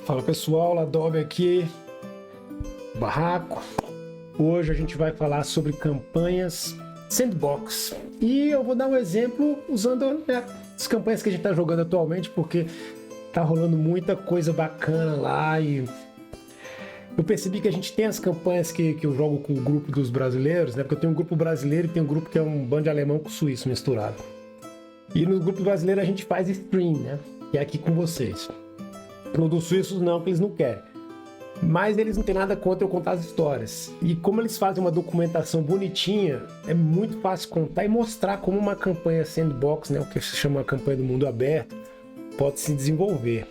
Fala pessoal, Ladobe aqui, Barraco. Hoje a gente vai falar sobre campanhas sandbox. E eu vou dar um exemplo usando as campanhas que a gente está jogando atualmente, porque tá rolando muita coisa bacana lá e eu percebi que a gente tem as campanhas que eu jogo com o grupo dos brasileiros, né? Porque eu tenho um grupo brasileiro e tem um grupo que é um bando de alemão com suíço misturado. E no grupo brasileiro a gente faz stream, né? Que é aqui com vocês. No dos suíços não, que eles não querem. Mas eles não têm nada contra eu contar as histórias. E como eles fazem uma documentação bonitinha, é muito fácil contar e mostrar como uma campanha sandbox, né? O que se chama uma campanha do mundo aberto, pode se desenvolver.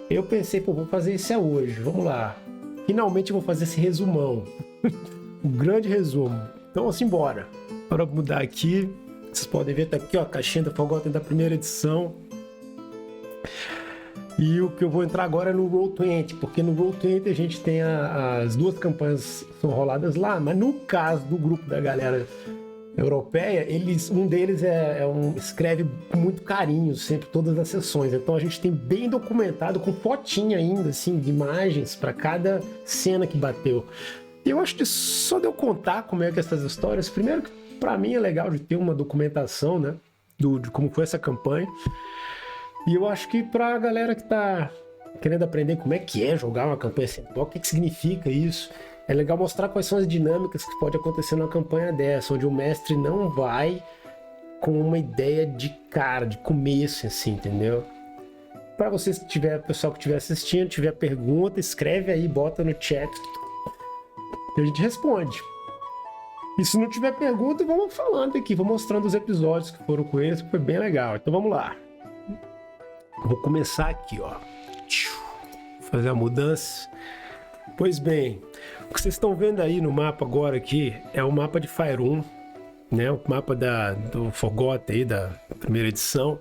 Eu pensei, pô, vou fazer isso hoje, vamos lá. Finalmente eu vou fazer esse resumão. Um grande resumo. Então vamos embora. Para mudar aqui, vocês podem ver, tá aqui ó, a caixinha da Forgotten da primeira edição. E o que eu vou entrar agora é no Roll20, porque no Roll20 a gente tem as duas campanhas são roladas lá, mas no caso do grupo da galera europeia, um deles escreve com muito carinho sempre todas as sessões. Então a gente tem bem documentado, com fotinha ainda, assim, de imagens para cada cena que bateu. E eu acho que só de eu contar como é que essas histórias, primeiro que para mim é legal de ter uma documentação, né, de como foi essa campanha. E eu acho que pra galera que tá querendo aprender como é que é jogar uma campanha sandbox, o que significa isso, é legal mostrar quais são as dinâmicas que pode acontecer numa campanha dessa, onde o mestre não vai com uma ideia de cara, de começo, assim, entendeu? Para vocês que pessoal que estiver assistindo, tiver pergunta, escreve aí, bota no chat e a gente responde. E se não tiver pergunta, vamos falando aqui, vou mostrando os episódios que foram com eles, que foi bem legal. Então vamos lá. Vou começar aqui, ó. Vou fazer a mudança. Pois bem, o que vocês estão vendo aí no mapa agora aqui é o mapa de Faerûn, né? O mapa do Forgotten aí, da primeira edição.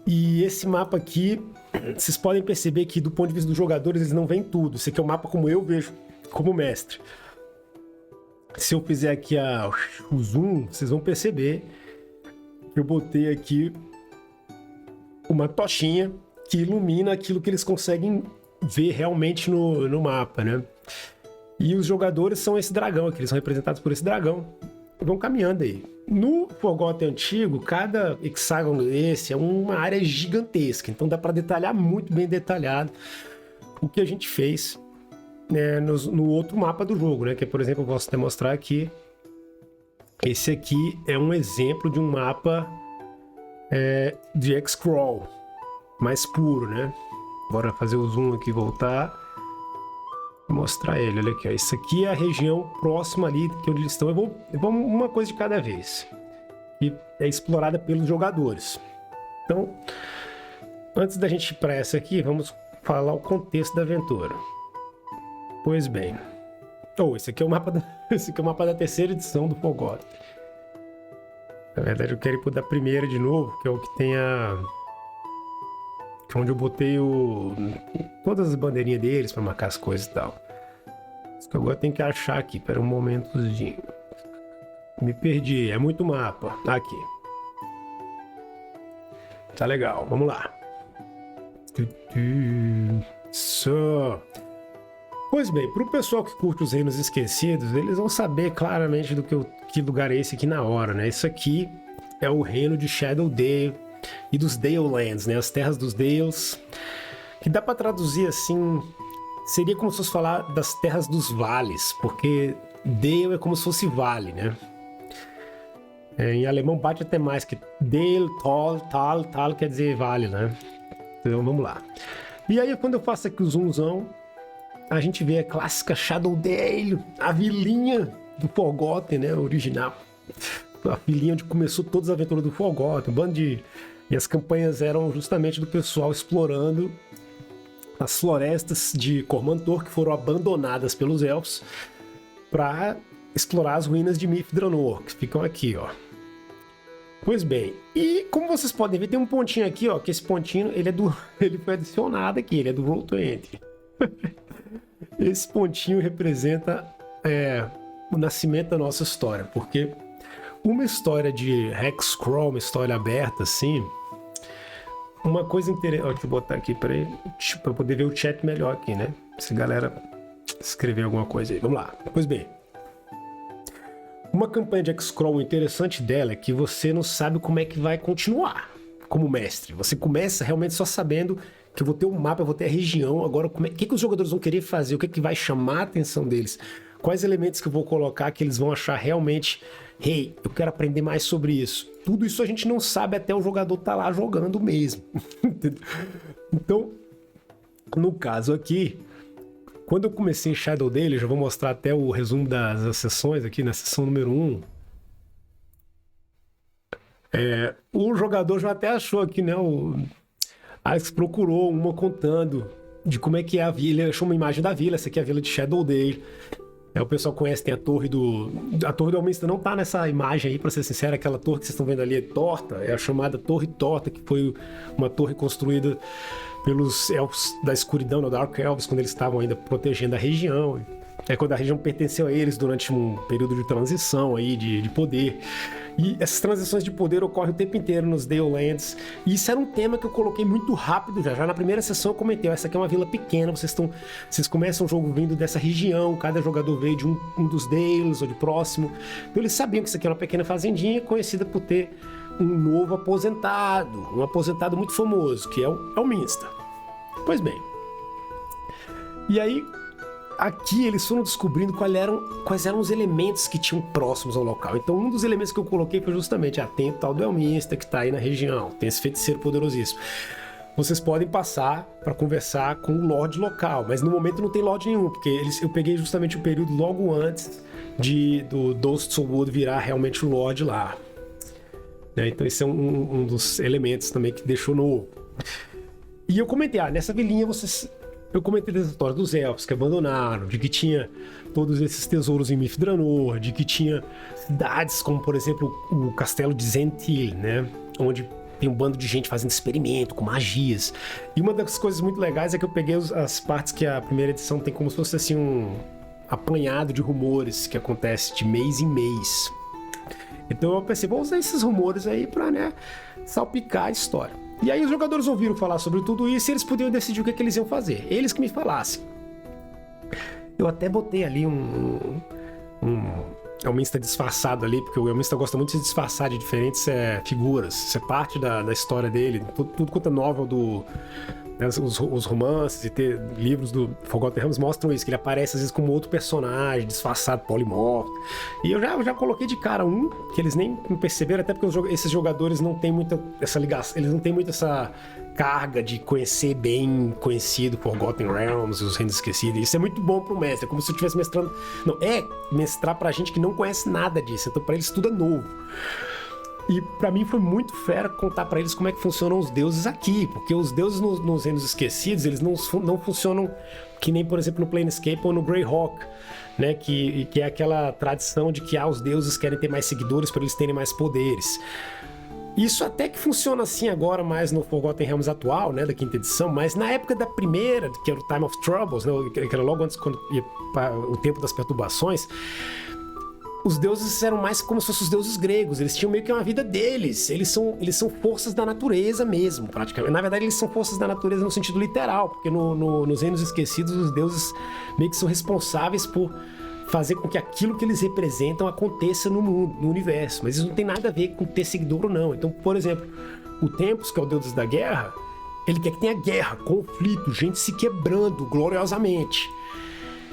E esse mapa aqui, vocês podem perceber que do ponto de vista dos jogadores, eles não veem tudo. Esse aqui é o mapa como eu vejo, como mestre. Se eu fizer aqui o zoom, vocês vão perceber que eu botei aqui uma tochinha que ilumina aquilo que eles conseguem ver realmente no mapa, né? E os jogadores são esse dragão aqui, eles são representados por esse dragão. Vão caminhando aí. No Forgotten antigo, cada hexágono desse é uma área gigantesca, então dá para detalhar muito bem detalhado o que a gente fez, né, no outro mapa do jogo, né? Que, por exemplo, eu posso até mostrar aqui. Esse aqui é um exemplo de um mapa de X-Crawl mais puro, né? Bora fazer o zoom aqui, voltar e mostrar ele. Olha aqui, ó. Isso aqui é a região próxima ali que onde eles estão. Eu vou uma coisa de cada vez, e é explorada pelos jogadores. Então, antes da gente ir para essa aqui, vamos falar o contexto da aventura. Pois bem, esse aqui é o mapa da terceira edição do Forgotten. Na verdade, eu quero ir pro da primeira de novo, que é o que tem que é onde eu botei todas as bandeirinhas deles para marcar as coisas e tal. Isso que agora tem que achar aqui. Espera um momentozinho. Me perdi. É muito mapa. Aqui. Tá legal. Vamos lá. Pois bem, para o pessoal que curte os Reinos Esquecidos, eles vão saber claramente que lugar é esse aqui na hora, né? Isso aqui é o reino de Shadowdale e dos Dalelands, né? As terras dos Dales, que dá para traduzir assim, seria como se fosse falar das terras dos vales, porque Dale é como se fosse vale, né? Em alemão bate até mais, que Dale, Tal quer dizer vale, né? Então vamos lá. E aí quando eu faço aqui o zoomzão, a gente vê a clássica Shadowdale, a vilinha do Forgotten, né, original. A vilinha onde começou todas as aventuras do Forgotten, e as campanhas eram justamente do pessoal explorando as florestas de Cormantor, que foram abandonadas pelos elfos, para explorar as ruínas de Mithranor, que ficam aqui, ó. Pois bem, e como vocês podem ver, tem um pontinho aqui, ó, que esse pontinho, ele foi adicionado aqui, ele é do Roll20. Esse pontinho representa o nascimento da nossa história, porque uma história de Hexcrawl, uma história aberta assim, uma coisa interessante... Deixa eu botar aqui pra eu poder ver o chat melhor aqui, né? Se a galera escrever alguma coisa aí. Vamos lá. Pois bem. Uma campanha de X-Crawl, o interessante dela é que você não sabe como é que vai continuar como mestre. Você começa realmente só sabendo que eu vou ter um mapa, eu vou ter a região. Agora, o que os jogadores vão querer fazer? O que vai chamar a atenção deles? Quais elementos que eu vou colocar que eles vão achar realmente... Hey, eu quero aprender mais sobre isso. Tudo isso a gente não sabe até o jogador tá lá jogando mesmo. Então, no caso aqui, quando eu comecei em Shadow Dale, já vou mostrar até o resumo das sessões aqui, na sessão número 1. O jogador já até achou aqui, né? O Alex procurou uma contando de como é que é a vila. Ele achou uma imagem da vila, essa aqui é a vila de Shadow Dale. O pessoal conhece, tem a torre do... A torre do Almista não tá nessa imagem aí, pra ser sincero. Aquela torre que vocês estão vendo ali é torta, é a chamada Torre Torta, que foi uma torre construída pelos elfos da escuridão, no Dark Elves, quando eles estavam ainda protegendo a região. Quando a região pertenceu a eles durante um período de transição aí, de poder. E essas transições de poder ocorrem o tempo inteiro nos Dalelands. E isso era um tema que eu coloquei muito rápido já. Já na primeira sessão eu comentei, essa aqui é uma vila pequena, vocês começam o jogo vindo dessa região, cada jogador veio de um dos Dales ou de próximo. Então eles sabiam que isso aqui é uma pequena fazendinha conhecida por ter um novo aposentado, um aposentado muito famoso, que é o Elminster. Pois bem. E aí... Aqui eles foram descobrindo quais eram os elementos que tinham próximos ao local. Então um dos elementos que eu coloquei foi justamente tem o tal do Elminster que está aí na região, tem esse feiticeiro poderosíssimo. Vocês podem passar para conversar com o Lorde local, mas no momento não tem Lorde nenhum, porque eu peguei justamente o período logo antes do Dostlewood virar realmente o Lorde lá. Então esse é um dos elementos também que deixou novo. E eu comentei, nessa vilinha eu comentei das histórias dos elfos que abandonaram, de que tinha todos esses tesouros em Mithranor, de que tinha cidades como, por exemplo, o castelo de Zentil, né? Onde tem um bando de gente fazendo experimento com magias. E uma das coisas muito legais é que eu peguei as partes que a primeira edição tem como se fosse assim um apanhado de rumores que acontece de mês em mês. Então eu pensei, vou usar esses rumores aí pra, né, salpicar a história. E aí os jogadores ouviram falar sobre tudo isso e eles podiam decidir o que eles iam fazer. Eles que me falassem. Eu até botei ali um Elminster disfarçado ali, porque o Elminster gosta muito de se disfarçar de diferentes figuras. Isso é parte da história dele. Tudo quanto é novel os romances e ter livros do Forgotten Realms mostram isso, que ele aparece às vezes como outro personagem, disfarçado, polimorfo. E eu já coloquei de cara que eles nem perceberam, até porque esses jogadores não têm muita essa ligação, eles não têm muito essa carga de conhecer bem conhecido Forgotten Realms, os Reinos Esquecidos. Isso é muito bom pro mestre, é como se eu estivesse mestrando. Não, mestrar pra gente que não conhece nada disso, então pra eles tudo é novo. E pra mim foi muito fera contar pra eles como é que funcionam os deuses aqui, porque os deuses nos Reinos Esquecidos, eles não funcionam que nem, por exemplo, no Planescape ou no Greyhawk, né? Que é aquela tradição de que os deuses querem ter mais seguidores para eles terem mais poderes. Isso até que funciona assim agora mais no Forgotten Realms atual, né, da quinta edição, mas na época da primeira, que era o Time of Troubles, né, que era logo antes, quando ia para o tempo das perturbações, os deuses eram mais como se fossem os deuses gregos, eles tinham meio que uma vida deles, eles são forças da natureza mesmo, praticamente. Na verdade, eles são forças da natureza no sentido literal, porque nos Reinos Esquecidos, os deuses meio que são responsáveis por fazer com que aquilo que eles representam aconteça no mundo, no universo, mas isso não tem nada a ver com ter seguidor ou não. Então, por exemplo, o Tempus, que é o deus da guerra, ele quer que tenha guerra, conflito, gente se quebrando gloriosamente.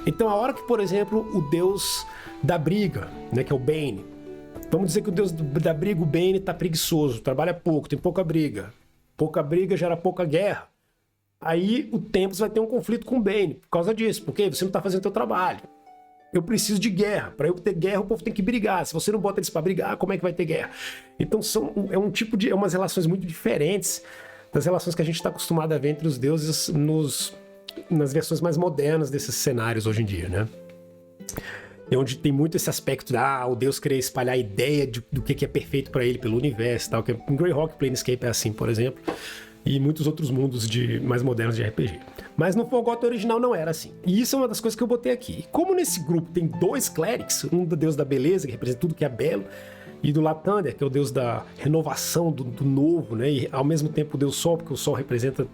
Então, a hora que, por exemplo, o deus da briga, né, que é o Bane, vamos dizer que o deus da briga, o Bane, tá preguiçoso, trabalha pouco, tem pouca briga gera pouca guerra. Aí o Tempus vai ter um conflito com o Bane por causa disso, porque você não tá fazendo o seu trabalho. Eu preciso de guerra. Para eu ter guerra, o povo tem que brigar. Se você não bota eles para brigar, como é que vai ter guerra? Então é umas relações muito diferentes das relações que a gente está acostumado a ver entre os deuses nas versões mais modernas desses cenários hoje em dia, né? E onde tem muito esse aspecto o deus querer espalhar a ideia do que é perfeito para ele pelo universo, tal. Que em Greyhawk, Planescape é assim, por exemplo, e muitos outros mundos mais modernos de RPG. Mas no Forgotten original não era assim. E isso é uma das coisas que eu botei aqui. E como nesse grupo tem 2 clerics, um do deus da beleza, que representa tudo que é belo, e do Lathander, que é o deus da renovação, do novo, né? E ao mesmo tempo o deus Sol, porque o Sol representa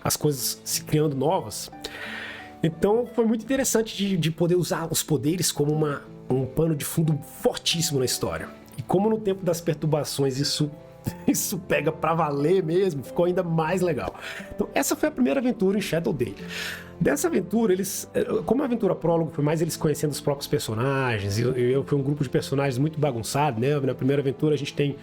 as coisas se criando novas. Então foi muito interessante de poder usar os poderes como um pano de fundo fortíssimo na história. E como no tempo das perturbações isso pega pra valer mesmo, ficou ainda mais legal. Então essa foi a primeira aventura em Shadow Dale. Dessa aventura, como a aventura prólogo foi mais eles conhecendo os próprios personagens, e foi um grupo de personagens muito bagunçado, né? Na primeira aventura a gente tem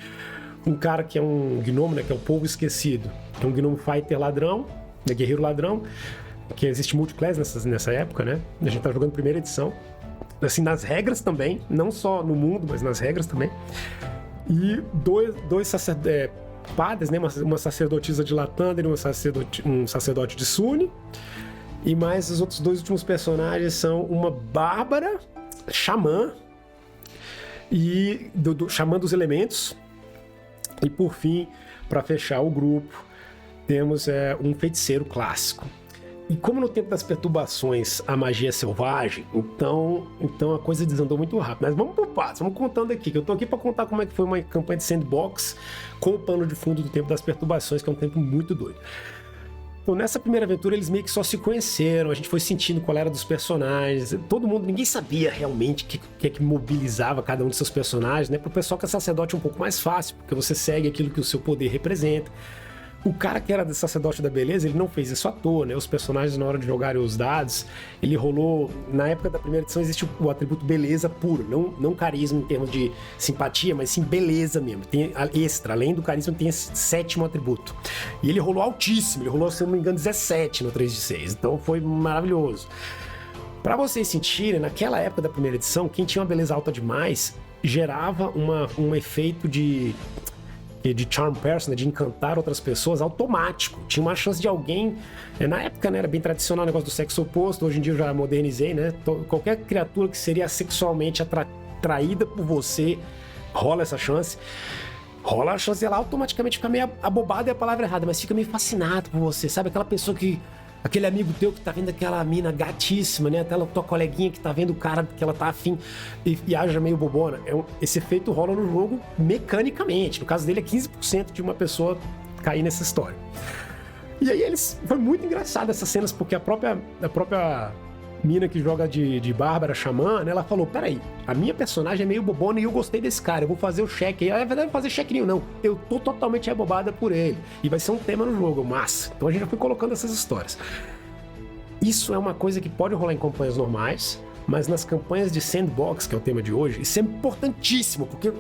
um cara que é um gnomo, né? Que é o Povo Esquecido, que é um gnomo fighter ladrão, né? Guerreiro ladrão, que existe multiclass nessa época, né? A gente tá jogando primeira edição, assim, nas regras também, não só no mundo, mas nas regras também. E dois padres, né? Uma sacerdotisa de Lathander e um sacerdote de Sunni. E mais os outros dois últimos personagens são uma bárbara, xamã, e xamã dos elementos. E por fim, para fechar o grupo, temos um feiticeiro clássico. E como no tempo das perturbações a magia é selvagem, então a coisa desandou muito rápido. Mas vamos por partes, vamos contando aqui, que eu tô aqui para contar como é que foi uma campanha de sandbox com o pano de fundo do tempo das perturbações, que é um tempo muito doido. Então nessa primeira aventura eles meio que só se conheceram, a gente foi sentindo qual era dos personagens, ninguém sabia realmente o que mobilizava cada um dos seus personagens, né? Pro pessoal que é sacerdote é um pouco mais fácil, porque você segue aquilo que o seu poder representa. O cara que era sacerdote da beleza, ele não fez isso à toa, né? Os personagens, na hora de jogarem os dados, ele rolou... Na época da primeira edição existe o atributo beleza puro, não carisma em termos de simpatia, mas sim beleza mesmo. Tem extra, além do carisma, tem esse 7º atributo. E ele rolou altíssimo, ele rolou, se eu não me engano, 17 no 3 de 6. Então foi maravilhoso. Pra vocês sentirem, naquela época da primeira edição, quem tinha uma beleza alta demais gerava um efeito de charm person, né, de encantar outras pessoas automático. Tinha uma chance de alguém... Na época, né, era bem tradicional o negócio do sexo oposto, hoje em dia eu já modernizei, né? Qualquer criatura que seria sexualmente atraída por você, rola essa chance. Rola a chance de ela automaticamente ficar meio abobada, é a palavra errada, mas fica meio fascinado por você, sabe? Aquela pessoa que... Aquele amigo teu que tá vendo aquela mina gatíssima, né? Aquela tua coleguinha que tá vendo o cara que ela tá afim e haja meio bobona. Esse efeito rola no jogo mecanicamente. No caso dele é 15% de uma pessoa cair nessa história. E aí foi muito engraçado essas cenas, porque a própria mina que joga de Bárbara Xamã, né? Ela falou, peraí, a minha personagem é meio bobona e eu gostei desse cara, eu vou fazer o cheque. E na verdade não vou fazer cheque nenhum, não. Eu tô totalmente abobada por ele. E vai ser um tema no jogo, massa. Então a gente já foi colocando essas histórias. Isso é uma coisa que pode rolar em campanhas normais, mas nas campanhas de sandbox, que é o tema de hoje, isso é importantíssimo, porque,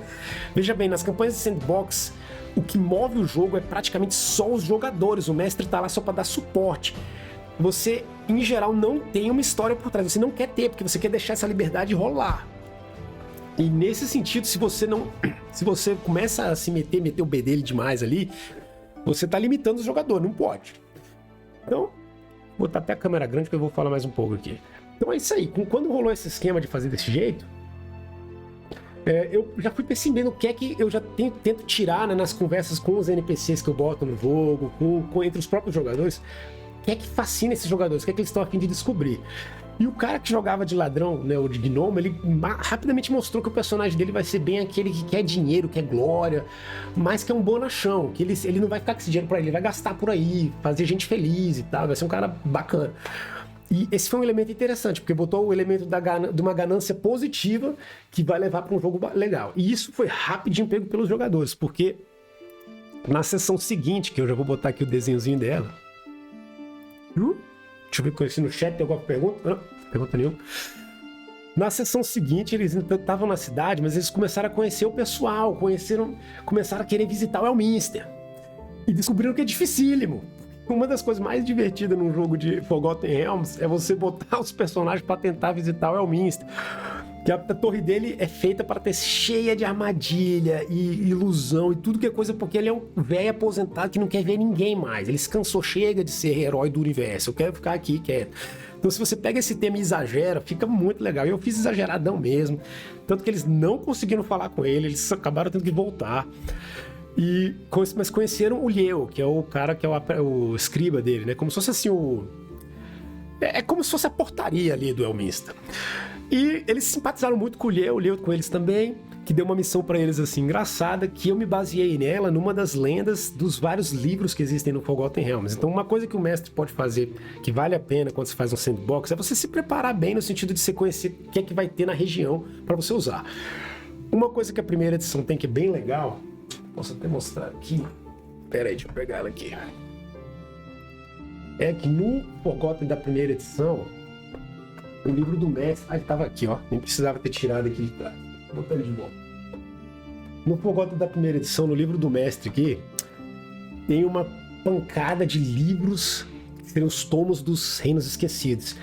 veja bem, nas campanhas de sandbox, o que move o jogo é praticamente só os jogadores. O mestre tá lá só para dar suporte. Você, em geral, não tem uma história por trás. Você não quer ter, porque você quer deixar essa liberdade rolar. E nesse sentido, se você começa a se meter o bedelho demais ali, você tá limitando o jogador, não pode. Então, vou botar até a câmera grande que eu vou falar mais um pouco aqui. Então é isso aí. Quando rolou esse esquema de fazer desse jeito, eu já fui percebendo o que é que eu já tento tirar, né, nas conversas com os NPCs que eu boto no jogo, entre os próprios jogadores. O que é que fascina esses jogadores? O que é que eles estão a fim de descobrir? E o cara que jogava de ladrão, né, ou de gnomo, ele rapidamente mostrou que o personagem dele vai ser bem aquele que quer dinheiro, quer glória, mas que é um bonachão, que ele não vai ficar com esse dinheiro pra ele vai gastar por aí, fazer gente feliz e tal, vai ser um cara bacana. E esse foi um elemento interessante, porque botou o elemento de uma ganância positiva que vai levar para um jogo legal. E isso foi rapidinho pego pelos jogadores, porque na sessão seguinte, que eu já vou botar aqui o desenhozinho dela... Deixa eu ver se no chat tem alguma pergunta. Não, pergunta nenhuma. Na sessão seguinte, eles estavam na cidade, mas eles começaram a conhecer o pessoal, começaram a querer visitar o Elminster. E descobriram que é dificílimo. Uma das coisas mais divertidas num jogo de Forgotten Realms é você botar os personagens para tentar visitar o Elminster. Que a torre dele é feita para ter cheia de armadilha e ilusão e tudo que é coisa, porque ele é um velho aposentado que não quer ver ninguém mais. Ele se cansou, chega de ser herói do universo. Eu quero ficar aqui quieto. Então, se você pega esse tema e exagera, fica muito legal. Eu fiz exageradão mesmo. Tanto que eles não conseguiram falar com ele, eles acabaram tendo que voltar. Mas conheceram o Liel, que é o cara que é o escriba dele, né? Como se fosse assim É como se fosse a portaria ali do Elminster. E eles simpatizaram muito com o Liel com eles também. que deu uma missão pra eles assim engraçada, que eu me baseei nela numa das lendas dos vários livros que existem no Forgotten Realms. Então uma coisa que o mestre pode fazer que vale a pena quando você faz um sandbox é você se preparar bem no sentido de você conhecer o que é que vai ter na região para você usar. Uma coisa que a primeira edição tem que é bem legal, posso até mostrar aqui, pera aí, deixa eu pegar ela aqui, é que no Forgotten da primeira edição, o livro do mestre, ele tava aqui, ó, nem precisava ter tirado aqui de trás. Vou botar ele de volta. No Forgotten da primeira edição, no livro do mestre aqui, tem uma pancada de livros que seriam os tomos dos Reinos Esquecidos,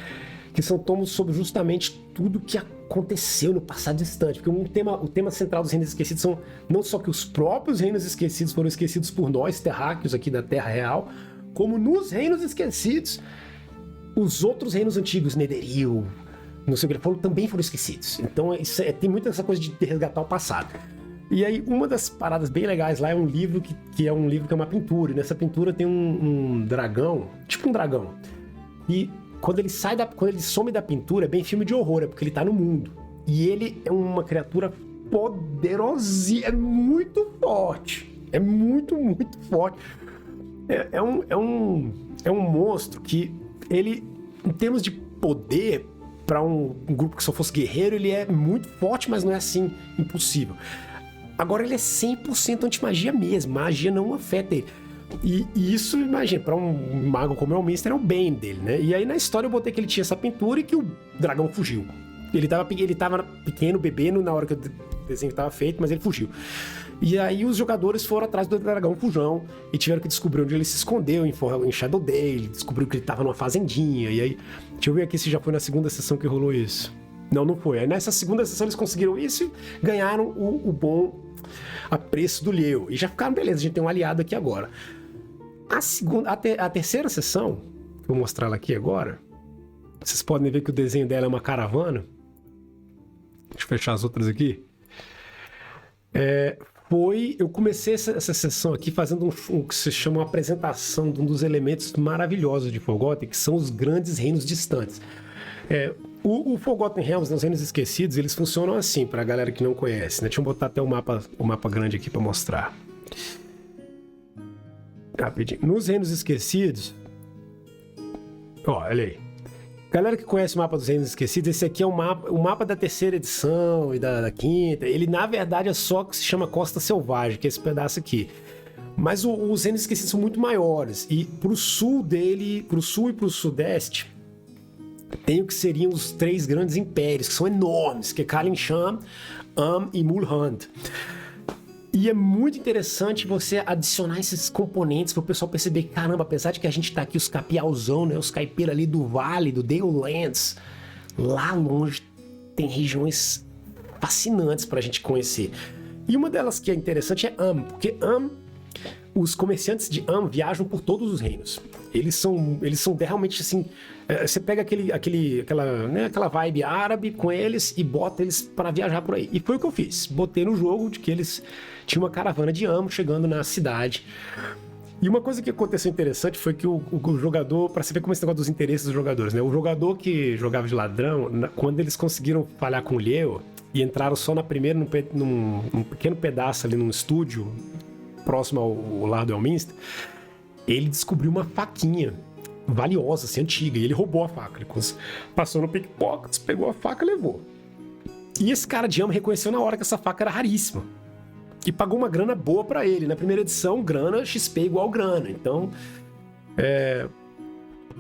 que são tomos sobre justamente tudo que aconteceu no passado distante, porque o tema central dos Reinos Esquecidos são não só que os próprios Reinos Esquecidos foram esquecidos por nós, terráqueos aqui da Terra Real, como nos Reinos Esquecidos, os outros reinos antigos, Netheril, não sei o que ele falou, também foram esquecidos. Então tem muita essa coisa de resgatar o passado. E aí uma das paradas bem legais lá é um livro que é uma pintura, e nessa pintura tem um dragão, tipo um dragão, e quando ele some da pintura é bem filme de horror, é porque ele tá no mundo, e ele é uma criatura poderosíssima, é muito forte, é muito, muito forte, é um monstro que ele, em termos de poder, para um grupo que só fosse guerreiro, ele é muito forte, mas não é assim impossível. Agora ele é 100% anti-magia mesmo, magia não afeta ele. E isso, imagina, para um mago como é o Mister, é o bem dele, né? E aí na história eu botei que ele tinha essa pintura e que o dragão fugiu. Ele tava pequeno, bebendo na hora que o desenho estava feito, mas ele fugiu. E aí os jogadores foram atrás do dragão fujão e tiveram que descobrir onde ele se escondeu em Shadowdale, descobriu que ele estava numa fazendinha, e aí, deixa eu ver aqui se já foi na segunda sessão que rolou isso. Não foi. Aí nessa segunda sessão eles conseguiram isso e ganharam o bom apreço do Lieu. E já ficaram, beleza, a gente tem um aliado aqui agora. A terceira sessão, vou mostrar ela aqui agora, vocês podem ver que o desenho dela é uma caravana. Deixa eu fechar as outras aqui. Eu comecei essa sessão aqui fazendo um que se chama uma apresentação de um dos elementos maravilhosos de Forgotten, que são os grandes reinos distantes. O Forgotten Realms, os Reinos Esquecidos, eles funcionam assim, pra galera que não conhece, né? Deixa eu botar até o mapa grande aqui pra mostrar. Rapidinho. Nos Reinos Esquecidos, olha aí. Galera que conhece o mapa dos Reinos Esquecidos, esse aqui é o mapa da terceira edição e da quinta. Ele, na verdade, é só que se chama Costa Selvagem, que é esse pedaço aqui. Mas os Reinos Esquecidos são muito maiores. E pro sul e pro sudeste, tem o que seriam os três grandes impérios, que são enormes, que é Kalin-Shan, e Mulhand. E é muito interessante você adicionar esses componentes para o pessoal perceber que, caramba, apesar de que a gente tá aqui, os capialzão, né, os caipeiros ali do vale, do Dalelands, lá longe tem regiões fascinantes para a gente conhecer. E uma delas que é interessante é porque os comerciantes de viajam por todos os reinos. Eles são realmente assim, você pega aquela vibe árabe com eles e bota eles para viajar por aí. E foi o que eu fiz. Botei no jogo de que eles tinham uma caravana de chegando na cidade. E uma coisa que aconteceu interessante foi que o jogador, para você ver como esse negócio dos interesses dos jogadores, né? O jogador que jogava de ladrão, quando eles conseguiram falhar com o Lieu e entraram só na primeira, num pequeno pedaço ali num estúdio próximo ao lar do Elminster, ele descobriu uma faquinha valiosa, assim, antiga, e ele roubou a faca. Ele passou no pickpockets, pegou a faca e levou. E esse cara de reconheceu na hora que essa faca era raríssima e pagou uma grana boa pra ele. Na primeira edição, grana, XP igual grana. Então,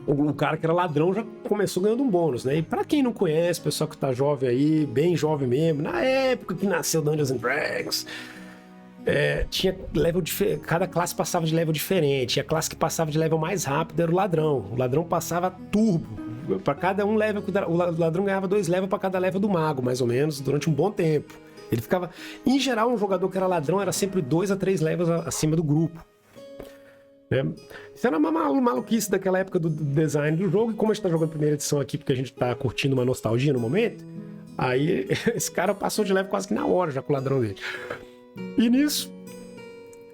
o cara que era ladrão já começou ganhando um bônus, né? E pra quem não conhece, pessoal que tá jovem aí, bem jovem mesmo, na época que nasceu Dungeons and Dragons, tinha level diferente, cada classe passava de level diferente, e a classe que passava de level mais rápido era o ladrão passava turbo, para cada um level, o ladrão ganhava 2 levels para cada level do mago, mais ou menos, durante um bom tempo. Ele ficava, em geral, um jogador que era ladrão era sempre 2 a 3 levels acima do grupo. Isso era uma maluquice daquela época do design do jogo, e como a gente tá jogando a primeira edição aqui, porque a gente tá curtindo uma nostalgia no momento, aí esse cara passou de level quase que na hora já com o ladrão dele. E nisso,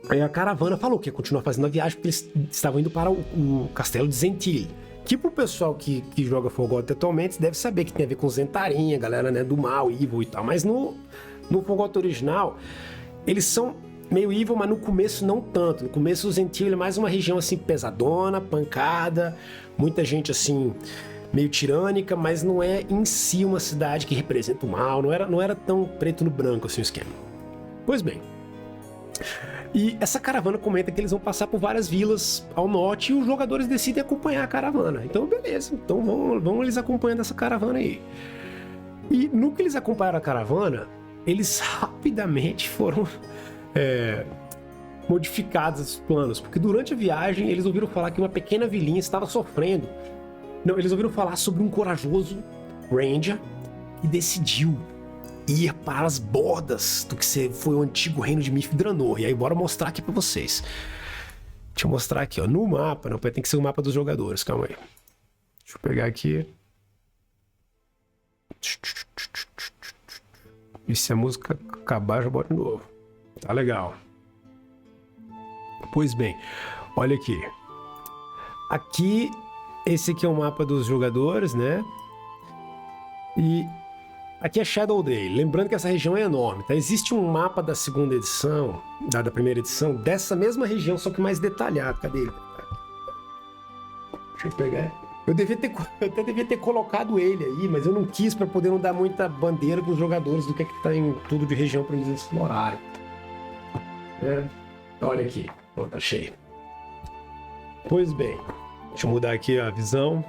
aí a caravana falou que ia continuar fazendo a viagem porque eles estavam indo para o castelo de Zentil, que pro pessoal que joga Forgotten atualmente deve saber que tem a ver com Zentarim, a galera, né, do mal, evil e tal, mas No Forgotten original, eles são meio evil, mas no começo não tanto. No começo o Zentil é mais uma região assim pesadona, pancada, muita gente assim meio tirânica, mas não é em si uma cidade que representa o mal, não era tão preto no branco assim o esquema. Pois bem, e essa caravana comenta que eles vão passar por várias vilas ao norte e os jogadores decidem acompanhar a caravana. Então beleza, então vão eles acompanhando essa caravana aí. E no que eles acompanharam a caravana, eles rapidamente foram modificados os planos, porque durante a viagem eles ouviram falar que uma pequena vilinha estava sofrendo. Não, eles ouviram falar sobre um corajoso Ranger que decidiu ir para as bordas do que foi o antigo reino de Mithranor. E aí bora mostrar aqui para vocês. Deixa eu mostrar aqui, ó, no mapa, não, tem que ser o mapa dos jogadores, calma aí. Deixa eu pegar aqui. E se a música acabar, já bota de novo. Tá legal. Pois bem, olha aqui. Aqui, esse aqui é o mapa dos jogadores, né? E aqui é Shadow Day. Lembrando que essa região é enorme, tá? Existe um mapa da segunda edição, da primeira edição, dessa mesma região, só que mais detalhado. Cadê ele? Deixa eu pegar. Eu até devia ter colocado ele aí, mas eu não quis para poder não dar muita bandeira para os jogadores do que tá em tudo de região para eles explorarem. Olha aqui. Pronto, achei. Pois bem, deixa eu mudar aqui a visão.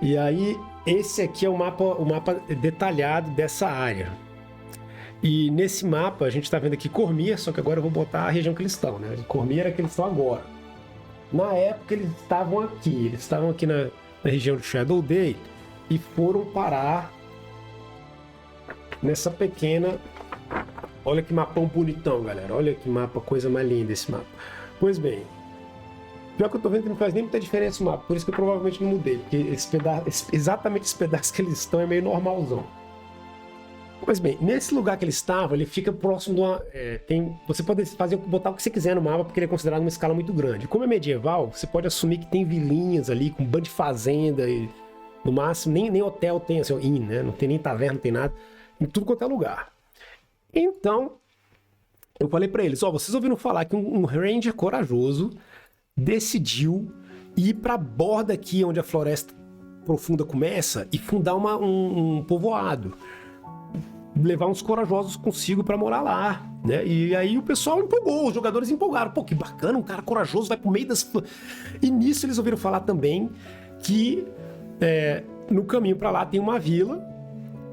E aí, esse aqui é o mapa detalhado dessa área. E nesse mapa, a gente está vendo aqui Cormyr, só que agora eu vou botar a região que eles estão, né? Cormyr era que eles estão agora. Na época, eles estavam aqui na região de Shadow Day e foram parar nessa pequena... Olha que mapão bonitão, galera. Olha que mapa, coisa mais linda esse mapa. Pois bem, pior que eu tô vendo que não faz nem muita diferença o mapa, por isso que eu provavelmente não mudei, porque exatamente esse pedaço que eles estão é meio normalzão. Pois bem, nesse lugar que eles estavam, ele fica próximo de uma... você pode botar o que você quiser no mapa, porque ele é considerado uma escala muito grande. Como é medieval, você pode assumir que tem vilinhas ali, com um bando de fazenda, e no máximo, nem hotel tem, assim, inn, né? Não tem nem taverna, não tem nada, em tudo quanto é lugar. Então, eu falei pra eles, vocês ouviram falar que um Ranger corajoso decidiu ir pra borda aqui, onde a floresta profunda começa, e fundar um povoado. Levar uns corajosos consigo pra morar lá, né? E aí o pessoal empolgou, os jogadores empolgaram. Pô, que bacana, um cara corajoso vai pro meio das... E nisso eles ouviram falar também que no caminho pra lá tem uma vila,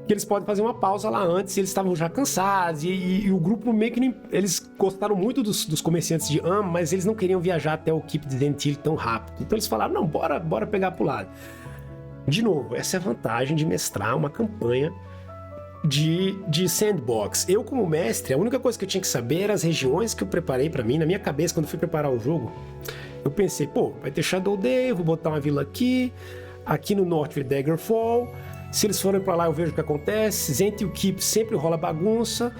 que eles podem fazer uma pausa lá antes, eles estavam já cansados, e o grupo meio que eles gostaram muito dos comerciantes de mas eles não queriam viajar até o Keep de Zentil tão rápido. Então eles falaram, não, bora pegar pro lado. De novo, essa é a vantagem de mestrar uma campanha de sandbox. Eu, como mestre, a única coisa que eu tinha que saber eram as regiões que eu preparei pra mim, na minha cabeça, quando eu fui preparar o jogo. Eu pensei, pô, vai ter Shadow Day, eu vou botar uma vila aqui no norte vai Daggerfall. Se eles forem pra lá, eu vejo o que acontece. Zentil Keep sempre rola bagunça.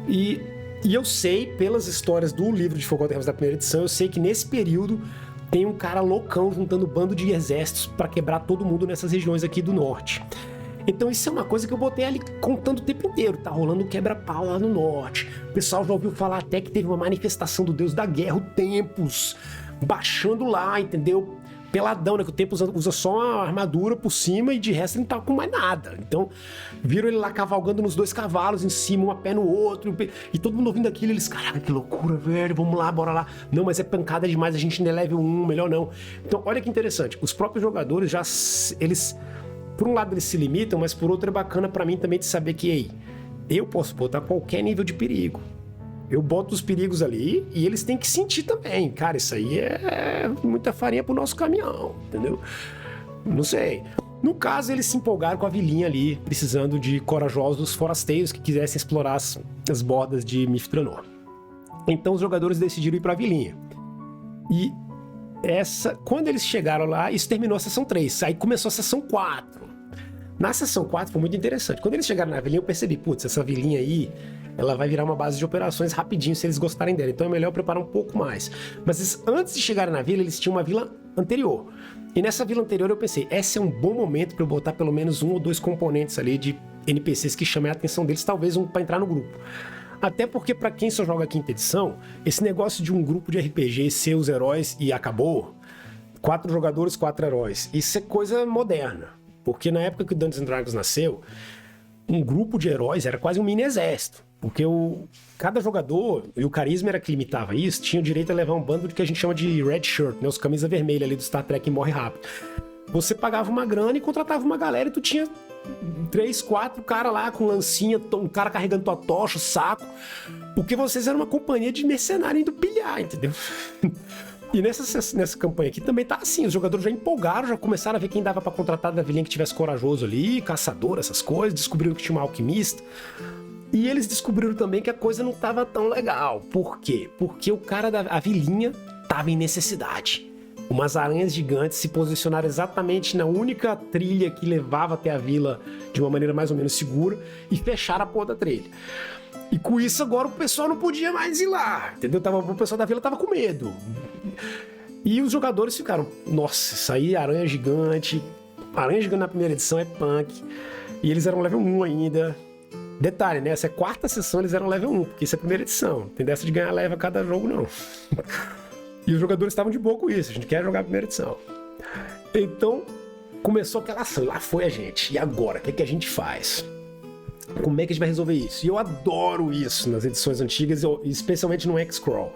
E eu sei, pelas histórias do livro de Forgotten Realms da primeira edição, eu sei que nesse período tem um cara loucão juntando um bando de exércitos pra quebrar todo mundo nessas regiões aqui do norte. Então isso é uma coisa que eu botei ali contando o tempo inteiro. Tá rolando um quebra-pau lá no norte. O pessoal já ouviu falar até que teve uma manifestação do deus da guerra, o Tempus, baixando lá, entendeu? Peladão, né? Que o Tempus usa só uma armadura por cima e de resto ele não tá com mais nada. Então, viram ele lá cavalgando nos dois cavalos em cima, um pé no outro. E todo mundo ouvindo aquilo, eles, caraca, que loucura, velho, vamos lá, bora lá. Não, mas é pancada demais, a gente ainda é level 1, melhor não. Então, olha que interessante. Os próprios jogadores já, eles, por um lado eles se limitam, mas por outro é bacana pra mim também de saber que, ei, eu posso botar qualquer nível de perigo. Eu boto os perigos ali e eles têm que sentir também. Cara, isso aí é muita farinha pro nosso caminhão, entendeu? Não sei. No caso, eles se empolgaram com a vilinha ali, precisando de corajosos forasteiros que quisessem explorar as bordas de Mithranor. Então os jogadores decidiram ir pra vilinha. E quando eles chegaram lá, isso terminou a sessão 3. Aí começou a sessão 4. Na sessão 4 foi muito interessante. Quando eles chegaram na vilinha, eu percebi, putz, essa vilinha aí, ela vai virar uma base de operações rapidinho se eles gostarem dela. Então é melhor preparar um pouco mais. Mas antes de chegarem na vila, eles tinham uma vila anterior. E nessa vila anterior eu pensei, esse é um bom momento para eu botar pelo menos 1 ou 2 componentes ali de NPCs que chamem a atenção deles, talvez um pra entrar no grupo. Até porque, pra quem só joga a quinta edição, esse negócio de um grupo de RPG ser os heróis e acabou, 4 jogadores, 4 heróis, isso é coisa moderna. Porque na época que o Dungeons & Dragons nasceu, um grupo de heróis era quase um mini exército. Porque cada jogador, e o carisma era que limitava isso, tinha o direito a levar um bando de que a gente chama de red shirt, né? Os camisa vermelha ali do Star Trek que morre rápido. Você pagava uma grana e contratava uma galera e tu tinha 3, 4 caras lá com lancinha, um cara carregando tua tocha, saco, porque vocês eram uma companhia de mercenário indo pilhar, entendeu? E nessa campanha aqui também tá assim, os jogadores já empolgaram, já começaram a ver quem dava pra contratar da vilinha que tivesse corajoso ali, caçador, essas coisas, descobriram que tinha um alquimista. E eles descobriram também que a coisa não tava tão legal. Por quê? Porque o cara da vilinha tava em necessidade. Umas aranhas gigantes se posicionaram exatamente na única trilha que levava até a vila de uma maneira mais ou menos segura e fecharam a porra da trilha. E com isso agora o pessoal não podia mais ir lá, entendeu? O pessoal da vila tava com medo. E os jogadores ficaram, nossa, isso aí é aranha gigante. Aranha gigante na primeira edição é punk. E eles eram level 1 ainda. Detalhe, né? Essa é a 4ª sessão, eles eram level 1, porque isso é a primeira edição. Não tem dessa de ganhar leve a cada jogo, não. E os jogadores estavam de boa com isso, a gente quer jogar a primeira edição. Então, começou aquela ação, lá foi a gente. E agora, o que a gente faz? Como é que a gente vai resolver isso? E eu adoro isso nas edições antigas, especialmente no X-Crawl.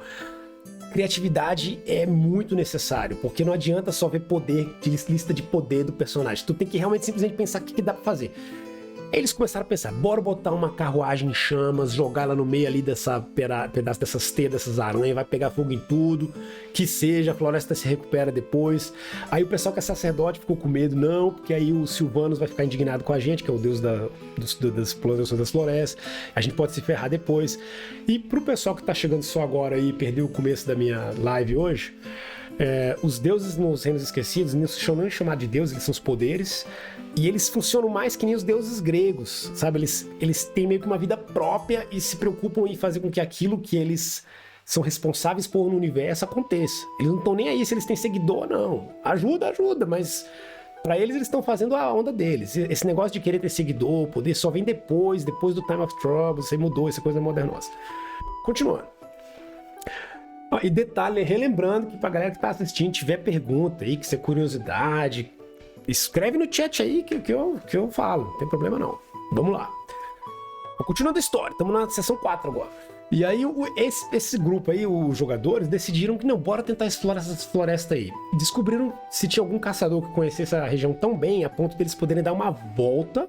Criatividade é muito necessário, porque não adianta só ver poder, lista de poder do personagem. Tu tem que realmente simplesmente pensar o que dá pra fazer. Eles começaram a pensar, bora botar uma carruagem em chamas, jogar lá no meio ali dessa pedaço dessas teias, dessas aranhas, vai pegar fogo em tudo, que seja, a floresta se recupera depois. Aí o pessoal que é sacerdote ficou com medo, não, porque aí o Sylvanas vai ficar indignado com a gente, que é o deus das explorações das florestas, a gente pode se ferrar depois. E pro pessoal que tá chegando só agora e perdeu o começo da minha live hoje, os deuses nos Reinos Esquecidos não são nem chamados de deuses, eles são os poderes, e eles funcionam mais que nem os deuses gregos, sabe? Eles têm meio que uma vida própria e se preocupam em fazer com que aquilo que eles são responsáveis por no universo aconteça. Eles não estão nem aí se eles têm seguidor, não. Ajuda, mas pra eles estão fazendo a onda deles. Esse negócio de querer ter seguidor, poder, só vem depois do Time of Trouble, isso aí mudou, essa coisa modernosa. Continuando. E detalhe, relembrando que pra galera que tá assistindo, tiver pergunta aí, que isso é curiosidade, escreve no chat aí que eu falo, não tem problema não. Vamos lá. Continuando a história, estamos na sessão 4 agora. E aí esse grupo aí, os jogadores, decidiram que não, bora tentar explorar essa floresta aí. Descobriram se tinha algum caçador que conhecesse a região tão bem, a ponto de eles poderem dar uma volta,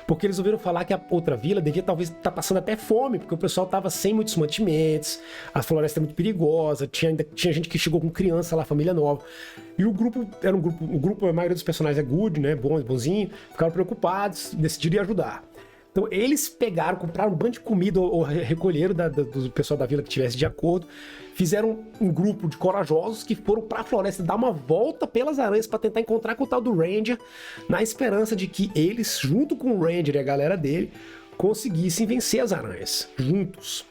porque eles ouviram falar que a outra vila devia talvez estar passando até fome, porque o pessoal estava sem muitos mantimentos, a floresta é muito perigosa, tinha gente que chegou com criança lá, família nova. E o grupo, a maioria dos personagens é good, né, bonzinho, ficaram preocupados, decidiram ir ajudar. Então eles compraram um bando de comida, ou recolheram do pessoal da vila que tivesse de acordo, fizeram um grupo de corajosos que foram pra floresta dar uma volta pelas aranhas para tentar encontrar com o tal do Ranger, na esperança de que eles, junto com o Ranger e a galera dele, conseguissem vencer as aranhas, juntos.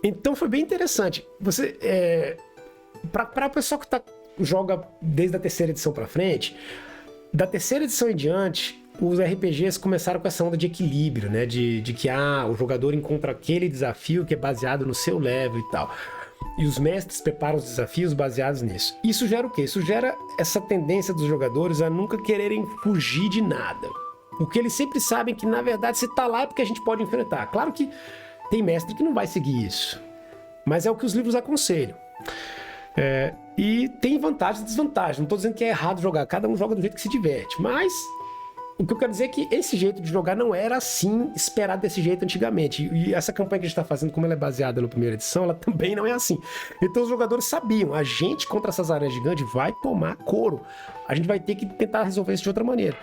Então foi bem interessante. Para o pessoal que joga desde a 3ª edição para frente, da 3ª edição em diante, os RPGs começaram com essa onda de equilíbrio, né? De que o jogador encontra aquele desafio que é baseado no seu level e tal. E os mestres preparam os desafios baseados nisso. Isso gera o quê? Isso gera essa tendência dos jogadores a nunca quererem fugir de nada. Porque eles sempre sabem que, na verdade, se tá lá é porque a gente pode enfrentar. Claro que tem mestre que não vai seguir isso. Mas é o que os livros aconselham. E tem vantagens e desvantagens. Não tô dizendo que é errado jogar. Cada um joga do jeito que se diverte. Mas o que eu quero dizer é que esse jeito de jogar não era assim, esperado desse jeito antigamente. E essa campanha que a gente tá fazendo, como ela é baseada na primeira edição, ela também não é assim. Então os jogadores sabiam, a gente contra essas aranhas gigantes vai tomar couro. A gente vai ter que tentar resolver isso de outra maneira.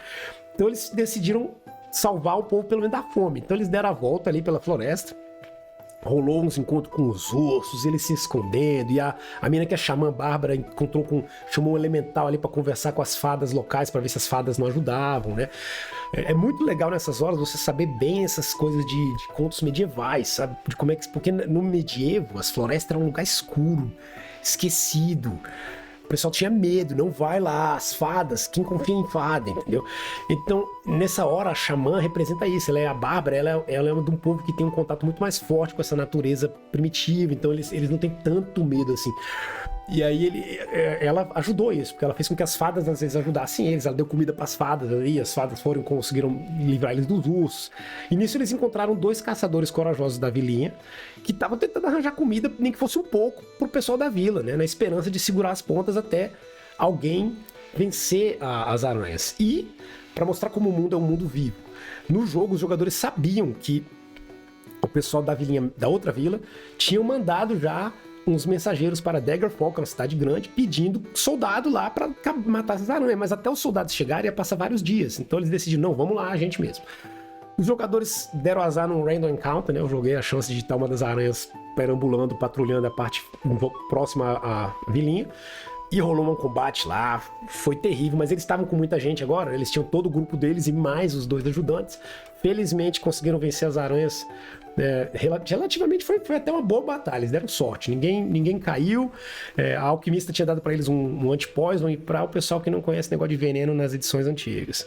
Então eles decidiram salvar o povo pelo menos da fome. Então eles deram a volta ali pela floresta. Rolou uns encontros com os ursos, eles se escondendo, e a menina que é xamã Bárbara chamou um elemental ali pra conversar com as fadas locais pra ver se as fadas não ajudavam, né? É muito legal nessas horas você saber bem essas coisas de contos medievais, sabe? De como é que, porque no medievo as florestas eram um lugar escuro, esquecido. pessoal tinha medo, não vai lá, as fadas, quem confia em fada, entendeu? Então, nessa hora, a xamã representa isso, ela é a Bárbara, ela é de um povo que tem um contato muito mais forte com essa natureza primitiva, então eles não têm tanto medo assim. E aí ela ajudou isso, porque ela fez com que as fadas às vezes ajudassem eles, ela deu comida para as fadas ali, as fadas conseguiram livrar eles dos ursos. E nisso eles encontraram 2 caçadores corajosos da vilinha, que estavam tentando arranjar comida, nem que fosse um pouco, pro pessoal da vila, né, na esperança de segurar as pontas até alguém vencer as aranhas. E para mostrar como o mundo é um mundo vivo. No jogo, os jogadores sabiam que o pessoal da vilinha, da outra vila, tinham mandado já uns mensageiros para Daggerfall, que é uma cidade grande, pedindo soldado lá para matar essas aranhas, mas até os soldados chegarem ia passar vários dias, então eles decidiram, não, vamos lá, a gente mesmo. Os jogadores deram azar num random encounter, né, eu joguei a chance de estar uma das aranhas perambulando, patrulhando a parte próxima à vilinha, e rolou um combate lá, foi terrível, mas eles estavam com muita gente agora, eles tinham todo o grupo deles e mais os 2 ajudantes, felizmente conseguiram vencer as aranhas. Relativamente foi até uma boa batalha, eles deram sorte, ninguém caiu, a alquimista tinha dado para eles um anti-poison, e para o pessoal que não conhece negócio de veneno nas edições antigas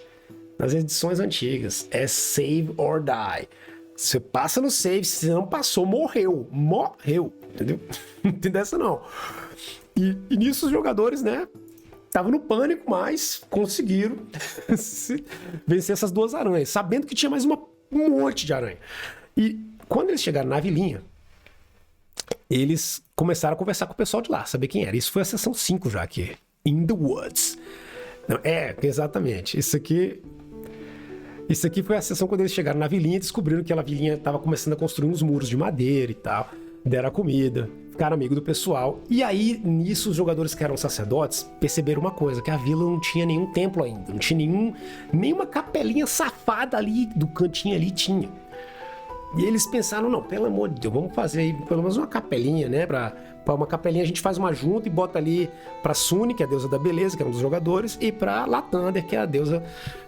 é save or die. Você passa no save, se não passou, morreu, entendeu? Não tem dessa não. E nisso os jogadores, né, estavam no pânico, mas conseguiram vencer essas 2 aranhas, sabendo que tinha mais um monte de aranha. E quando eles chegaram na vilinha, eles começaram a conversar com o pessoal de lá, saber quem era. Isso foi a sessão 5 já aqui. In the Woods. Não, exatamente. Isso aqui foi a sessão quando eles chegaram na vilinha e descobriram que a vilinha estava começando a construir uns muros de madeira e tal. Deram a comida, ficaram amigos do pessoal. E aí, nisso, os jogadores que eram sacerdotes perceberam uma coisa, que a vila não tinha nenhum templo ainda. Não tinha nenhuma capelinha safada ali, do cantinho ali tinha. E eles pensaram, não, pelo amor de Deus, vamos fazer aí pelo menos uma capelinha, né? Pra uma capelinha a gente faz uma junta e bota ali pra Sune, que é a deusa da beleza, que é um dos jogadores, e pra Lathander, que é a deusa,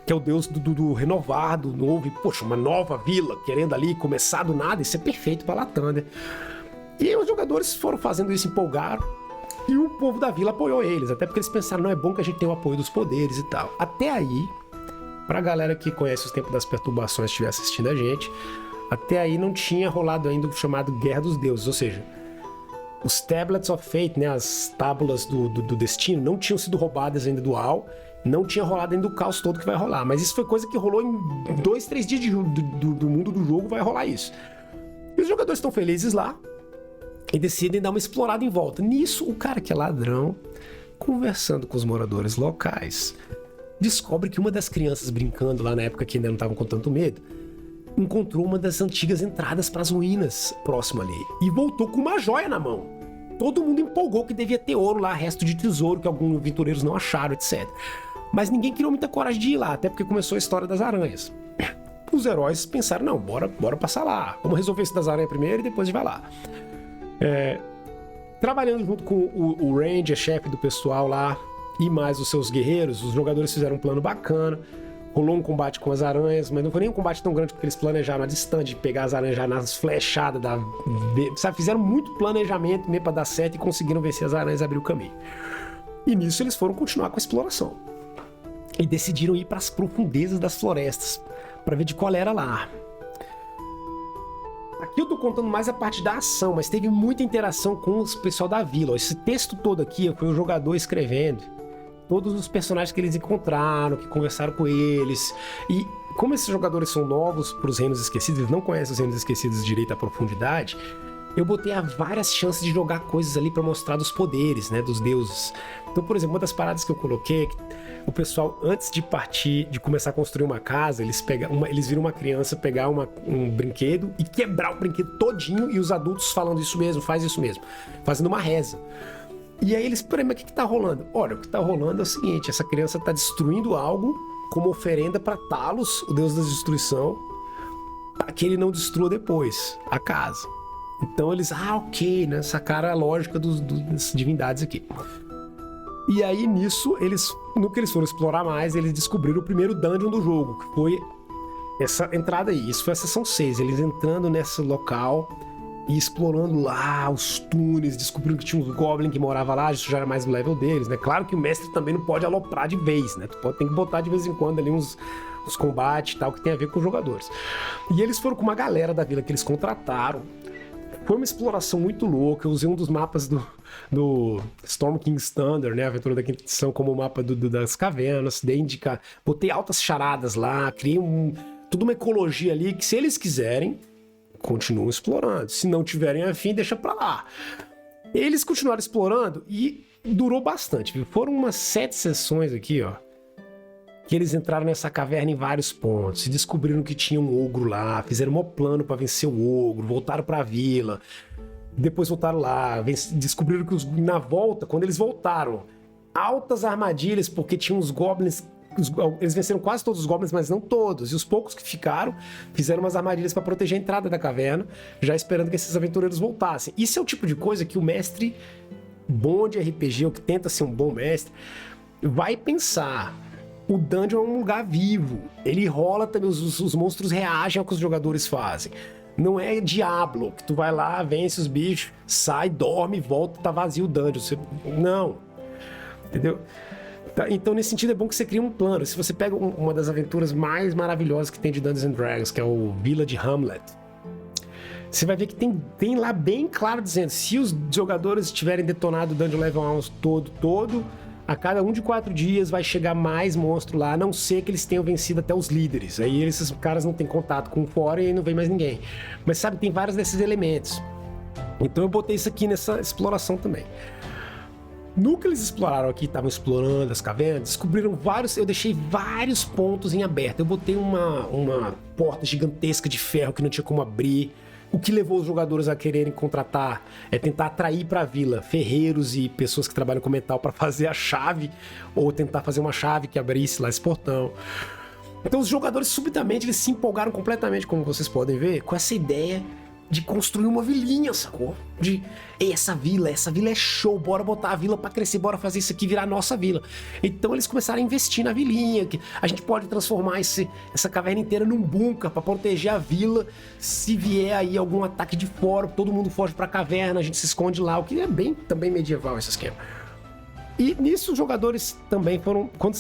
que é o deus do renovar, do novo. E, poxa, uma nova vila, querendo ali começar do nada, isso é perfeito pra Lathander. E aí os jogadores foram fazendo isso, empolgaram, e o povo da vila apoiou eles, até porque eles pensaram, não, é bom que a gente tenha o apoio dos poderes e tal. Até aí, pra galera que conhece os tempos das perturbações, estiver assistindo a gente, até aí não tinha rolado ainda o chamado Guerra dos Deuses, ou seja, os Tablets of Fate, né, as tábulas do destino, não tinham sido roubadas ainda do Al, não tinha rolado ainda o caos todo que vai rolar, mas isso foi coisa que rolou em 2, 3 dias do mundo do jogo, vai rolar isso. E os jogadores estão felizes lá e decidem dar uma explorada em volta. Nisso, o cara que é ladrão, conversando com os moradores locais, descobre que uma das crianças brincando lá na época que ainda não estavam com tanto medo, encontrou uma das antigas entradas para as ruínas próximo ali e voltou com uma joia na mão. Todo mundo empolgou que devia ter ouro lá, resto de tesouro que alguns aventureiros não acharam, etc. Mas ninguém criou muita coragem de ir lá, até porque começou a história das aranhas. Os heróis pensaram, não, bora passar lá, vamos resolver isso das aranhas primeiro e depois a gente vai lá. Trabalhando junto com o Ranger, chefe do pessoal lá, e mais os seus guerreiros, os jogadores fizeram um plano bacana. Rolou um combate com as aranhas, mas não foi nem um combate tão grande porque eles planejaram a distância de pegar as aranhas já nas flechadas, sabe? Fizeram muito planejamento mesmo pra dar certo e conseguiram vencer as aranhas e abrir o caminho. E nisso eles foram continuar com a exploração. E decidiram ir para as profundezas das florestas para ver de qual era lá. Aqui eu tô contando mais a parte da ação, mas teve muita interação com o pessoal da vila. Esse texto todo aqui foi o jogador escrevendo. Todos os personagens que eles encontraram, que conversaram com eles. E como esses jogadores são novos para os Reinos Esquecidos, eles não conhecem os Reinos Esquecidos direito à profundidade, eu botei várias chances de jogar coisas ali para mostrar dos poderes, né, dos deuses. Então, por exemplo, uma das paradas que eu coloquei, o pessoal, antes de partir, de começar a construir uma casa, eles viram uma criança pegar um brinquedo e quebrar o brinquedo todinho, e os adultos falando isso mesmo, faz isso mesmo, fazendo uma reza. E aí eles, peraí, mas o que tá rolando? Olha, o que tá rolando é o seguinte, essa criança tá destruindo algo como oferenda para Talos, o deus da destruição, para que ele não destrua depois a casa. Então eles, ok, né, sacaram a lógica das divindades aqui. E aí nisso, no que eles foram explorar mais, eles descobriram o primeiro dungeon do jogo, que foi essa entrada aí. Isso foi a sessão 6, eles entrando nesse local e explorando lá os túneis, descobrindo que tinha uns goblins que moravam lá, isso já era mais o level deles, né? Claro que o mestre também não pode aloprar de vez, né? Tem que botar de vez em quando ali uns combates e tal, que tem a ver com os jogadores. E eles foram com uma galera da vila que eles contrataram. Foi uma exploração muito louca. Eu usei um dos mapas do Storm King's Thunder, né? A aventura da quinta edição, como o mapa das cavernas. Botei altas charadas lá, criei toda uma ecologia ali que, se eles quiserem, continuam explorando. Se não tiverem afim, deixa pra lá. Eles continuaram explorando e durou bastante, viu? Foram umas 7 sessões aqui, ó, que eles entraram nessa caverna em vários pontos, e descobriram que tinha um ogro lá, fizeram um plano pra vencer o ogro, voltaram pra vila, depois voltaram lá, descobriram que na volta, quando eles voltaram, altas armadilhas, porque tinha uns goblins. Eles venceram quase todos os goblins, mas não todos. E os poucos que ficaram, fizeram umas armadilhas para proteger a entrada da caverna, já esperando que esses aventureiros voltassem. Isso é o tipo de coisa que o mestre bom de RPG, ou que tenta ser um bom mestre, vai pensar. O dungeon é um lugar vivo. Ele rola também, os monstros reagem ao que os jogadores fazem. Não é Diablo, que tu vai lá, vence os bichos, sai, dorme, volta, tá vazio o dungeon. Não. Entendeu? Então, nesse sentido, é bom que você crie um plano. Se você pega uma das aventuras mais maravilhosas que tem de Dungeons and Dragons, que é o Village Hamlet, você vai ver que tem lá bem claro dizendo, se os jogadores tiverem detonado o Dungeon Level 1 todo, a cada 1 de 4 dias vai chegar mais monstro lá, a não ser que eles tenham vencido até os líderes. Aí esses caras não têm contato com fora e não vem mais ninguém. Mas sabe, tem vários desses elementos. Então eu botei isso aqui nessa exploração também. No que eles exploraram aqui, estavam explorando as cavernas, descobriram eu deixei vários pontos em aberto. Eu botei uma porta gigantesca de ferro que não tinha como abrir. O que levou os jogadores a quererem contratar, tentar atrair para a vila ferreiros e pessoas que trabalham com metal para fazer a chave, ou tentar fazer uma chave que abrisse lá esse portão. Então os jogadores subitamente eles se empolgaram completamente, como vocês podem ver, com essa ideia de construir uma vilinha, sacou? Ei, essa vila é show, bora botar a vila pra crescer, bora fazer isso aqui virar nossa vila. Então eles começaram a investir na vilinha, que a gente pode transformar essa caverna inteira num bunker pra proteger a vila. Se vier aí algum ataque de fora, todo mundo foge pra caverna, a gente se esconde lá, o que é bem também medieval esse esquema. E nisso os jogadores também foram, quando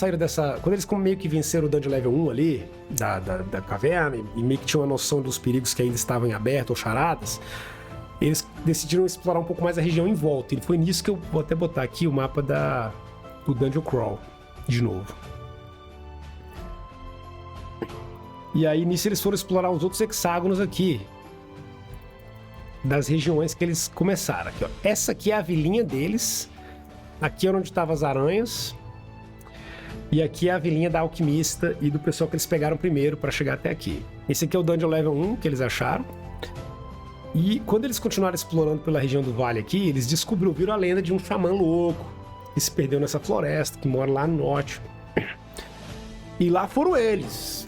eles meio que venceram o Dungeon Level 1 ali, da caverna, e meio que tinham uma noção dos perigos que ainda estavam em aberto ou charadas, eles decidiram explorar um pouco mais a região em volta. E foi nisso que eu vou até botar aqui o mapa do Dungeon Crawl, de novo. E aí nisso eles foram explorar os outros hexágonos aqui, das regiões que eles começaram. Aqui, ó. Essa aqui é a vilinha deles. Aqui é onde estavam as aranhas. E aqui é a vilinha da alquimista e do pessoal que eles pegaram primeiro para chegar até aqui. Esse aqui é o Dungeon Level 1 que eles acharam. E quando eles continuaram explorando pela região do vale aqui, eles viram a lenda de um xamã louco que se perdeu nessa floresta, que mora lá no norte. E lá foram eles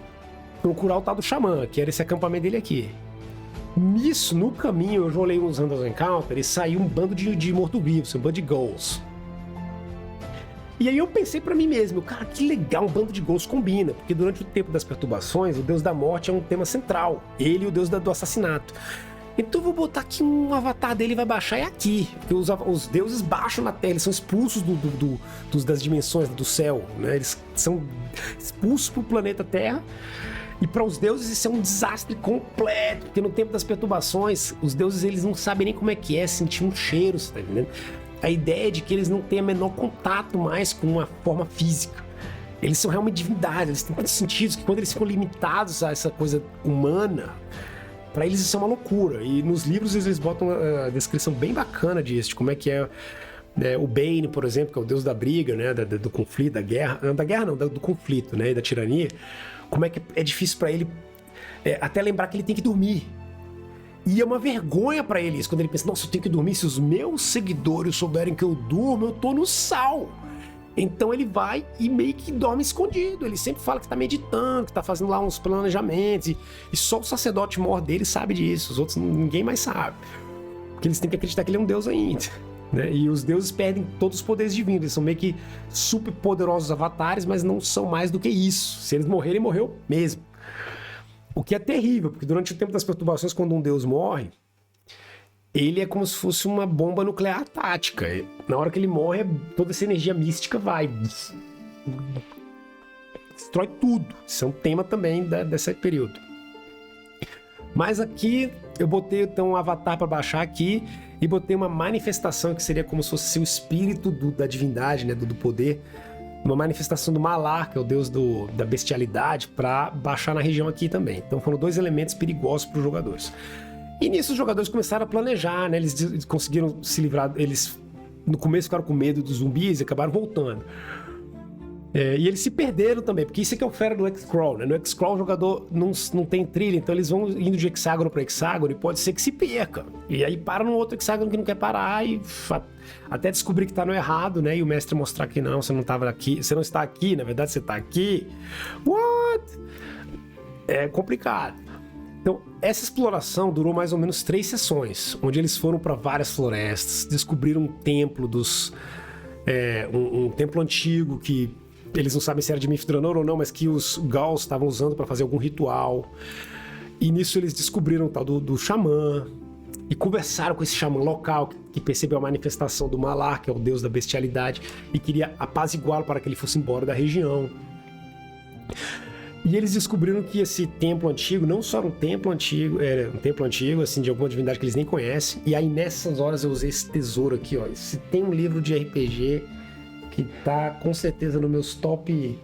procurar o tal do xamã, que era esse acampamento dele aqui. Nisso, no caminho, eu rolei uns Random Encounter e saiu um bando de morto-vivos, um bando de ghouls. E aí eu pensei pra mim mesmo, cara, que legal, um bando de ghouls combina, porque durante o tempo das perturbações, o deus da morte é um tema central, ele e o deus do assassinato. Então eu vou botar aqui um avatar dele e vai baixar é aqui, porque os deuses baixam na Terra, eles são expulsos das dimensões do céu, né? Eles são expulsos pro planeta Terra. E para os deuses isso é um desastre completo, porque no tempo das perturbações, os deuses eles não sabem nem como é que é sentir um cheiro, você tá entendendo? A ideia é de que eles não têm o menor contato mais com uma forma física. Eles são realmente divindades, eles têm tantos sentidos que quando eles ficam limitados a essa coisa humana, para eles isso é uma loucura. E nos livros eles botam uma descrição bem bacana disso, de como é que é o Bane, por exemplo, que é o deus da briga, né, do conflito, da guerra. Não, da guerra não, do conflito, né, e da tirania. Como é que é difícil para ele até lembrar que ele tem que dormir. E é uma vergonha pra ele isso, quando ele pensa, nossa, eu tenho que dormir, se os meus seguidores souberem que eu durmo, eu tô no sal. Então ele vai e meio que dorme escondido, ele sempre fala que tá meditando, que tá fazendo lá uns planejamentos, e só o sacerdote mor dele sabe disso, os outros ninguém mais sabe. Porque eles têm que acreditar que ele é um deus ainda, né? E os deuses perdem todos os poderes divinos, eles são meio que super poderosos avatares, mas não são mais do que isso. Se eles morrerem, morreu mesmo. O que é terrível, porque durante o tempo das perturbações, quando um deus morre, ele é como se fosse uma bomba nuclear tática. Na hora que ele morre, toda essa energia mística vai. Destrói tudo. Isso é um tema também desse período. Mas aqui eu botei então um avatar para baixar aqui e botei uma manifestação que seria como se fosse o espírito da divindade, né, do poder. Uma manifestação do Malar, que é o deus da bestialidade, para baixar na região aqui também. Então foram 2 elementos perigosos para os jogadores. E nisso os jogadores começaram a planejar, né? Eles conseguiram se livrar, eles no começo ficaram com medo dos zumbis e acabaram voltando. E eles se perderam também, porque isso aqui é o fera do X-Crawl, né? No X-Crawl o jogador não tem trilha, então eles vão indo de hexágono para hexágono e pode ser que se perca. E aí para no outro hexágono que não quer parar e até descobrir que tá no errado, né? E o mestre mostrar que não, você não estava aqui, você não está aqui, na verdade você está aqui. What? É complicado. Então, essa exploração durou mais ou menos 3 sessões, onde eles foram para várias florestas, descobriram um templo um templo antigo que eles não sabem se era de Mithranor ou não, mas que os Gauls estavam usando para fazer algum ritual. E nisso eles descobriram o tal do xamã e conversaram com esse xamã local que percebeu a manifestação do Malar, que é o deus da bestialidade, e queria apaziguá-lo para que ele fosse embora da região. E eles descobriram que esse templo antigo não só era um templo antigo, assim, de alguma divindade que eles nem conhecem. E aí nessas horas eu usei esse tesouro aqui, ó. Se tem um livro de RPG que tá com certeza nos meus top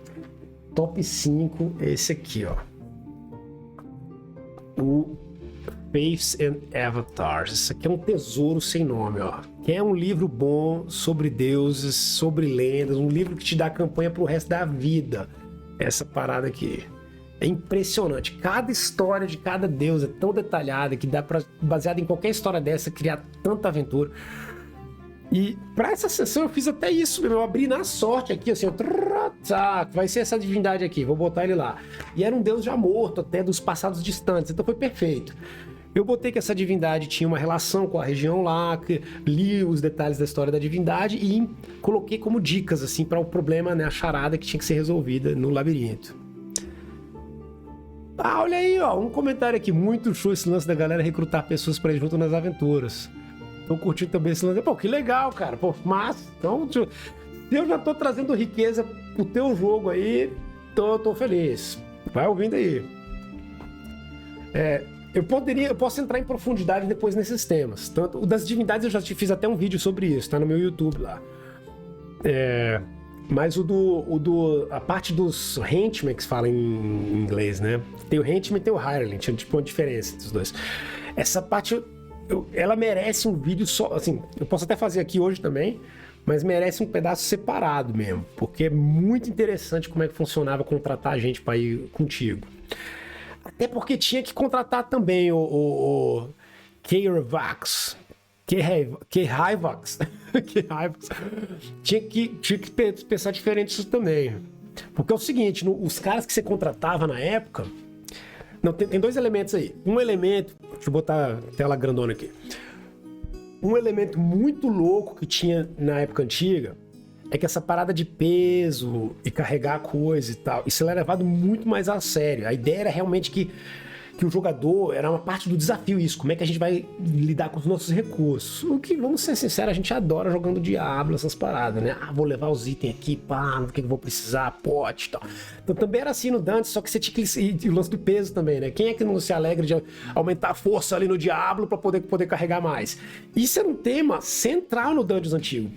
5, é esse aqui, ó. O Faiths and Avatars. Isso aqui é um tesouro sem nome, ó. Que é um livro bom sobre deuses, sobre lendas, um livro que te dá campanha pro resto da vida. Essa parada aqui é impressionante. Cada história de cada deus é tão detalhada que dá pra, baseado em qualquer história dessa, criar tanta aventura. E pra essa sessão eu fiz até isso mesmo. Eu abri na sorte aqui, assim, vai ser essa divindade aqui, vou botar ele lá. E era um deus já morto, até dos passados distantes, então foi perfeito. Eu botei que essa divindade tinha uma relação com a região lá, li os detalhes da história da divindade e coloquei como dicas, assim, para o problema, né, a charada que tinha que ser resolvida no labirinto. Ah, olha aí, ó, um comentário aqui, muito show esse lance da galera recrutar pessoas para ir junto nas aventuras. Tô curtindo também esse lance. Pô, que legal, cara, pô, massa. Então, eu já tô trazendo riqueza pro teu jogo aí, tô feliz. Vai ouvindo aí. Eu posso entrar em profundidade depois nesses temas. Tanto o das divindades eu já te fiz até um vídeo sobre isso, tá no meu YouTube lá. Mas a parte dos henchmen que se fala em inglês, né? Tem o henchmen e tem o hireling, tinha tipo uma diferença dos dois. Essa parte, ela merece um vídeo só, assim, eu posso até fazer aqui hoje também, mas merece um pedaço separado mesmo, porque é muito interessante como é que funcionava contratar a gente para ir contigo. Até porque tinha que contratar também o K-Ravax. K-Ravax. Tinha que pensar diferente isso também. Porque é o seguinte, os caras que você contratava na época... Não, tem 2 elementos aí. Um elemento... Deixa eu botar a tela grandona aqui. Um elemento muito louco que tinha na época antiga é que essa parada de peso e carregar coisa e tal, isso era levado muito mais a sério. A ideia era realmente que o jogador era uma parte do desafio isso, como é que a gente vai lidar com os nossos recursos. O que, vamos ser sinceros, a gente adora jogando Diablo, essas paradas, né? Ah, vou levar os itens aqui, pá, o que eu vou precisar, pote e tal. Então também era assim no Dante, só que você tinha que... E o lance do peso também, né? Quem é que não se alegra de aumentar a força ali no Diablo pra poder carregar mais? Isso era um tema central no Dungeons antigo.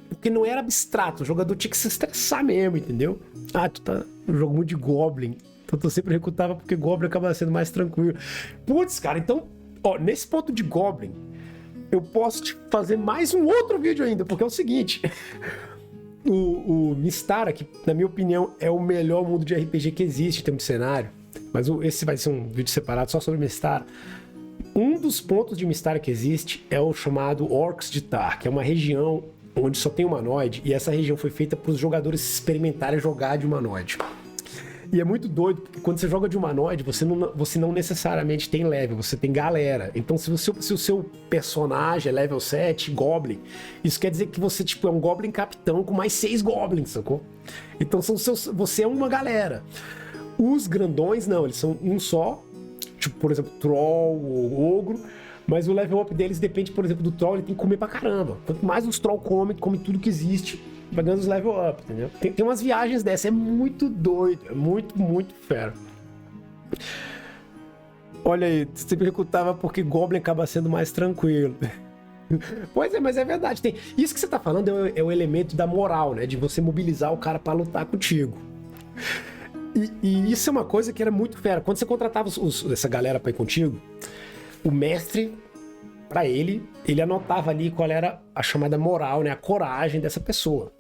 Porque não era abstrato, o jogador tinha que se estressar mesmo, entendeu? Ah, tu tá no jogo muito de Goblin, então tu sempre recrutava porque Goblin acaba sendo mais tranquilo. Putz, cara, então, ó, nesse ponto de Goblin, eu posso te fazer mais um outro vídeo ainda, porque é o seguinte, o Mystara, que na minha opinião é o melhor mundo de RPG que existe em termos de cenário, mas esse vai ser um vídeo separado só sobre Mystara. Um dos pontos de Mystara que existe é o chamado Orcs de Tar, que é uma região onde só tem humanoide, e essa região foi feita para os jogadores experimentarem jogar de humanoide. E é muito doido, porque quando você joga de humanoide, você não necessariamente tem level, você tem galera. Então, se o seu personagem é level 7, Goblin, isso quer dizer que você tipo, é um Goblin capitão com mais 6 Goblins, sacou? Então, você é uma galera. Os grandões, não, eles são um só, tipo, por exemplo, Troll ou Ogro, Mas o level up deles depende, por exemplo, do troll, ele tem que comer pra caramba. Quanto mais os troll come tudo que existe, vai ganhando os level up, entendeu? Tem umas viagens dessas, é muito doido, é muito, muito fera. Olha aí, você perguntava por que Goblin acaba sendo mais tranquilo. Pois é, mas é verdade. Isso que você tá falando é o elemento da moral, né? De você mobilizar o cara pra lutar contigo. E isso é uma coisa que era muito fera. Quando você contratava essa galera pra ir contigo, o mestre, pra ele anotava ali qual era a chamada moral, né? A coragem dessa pessoa.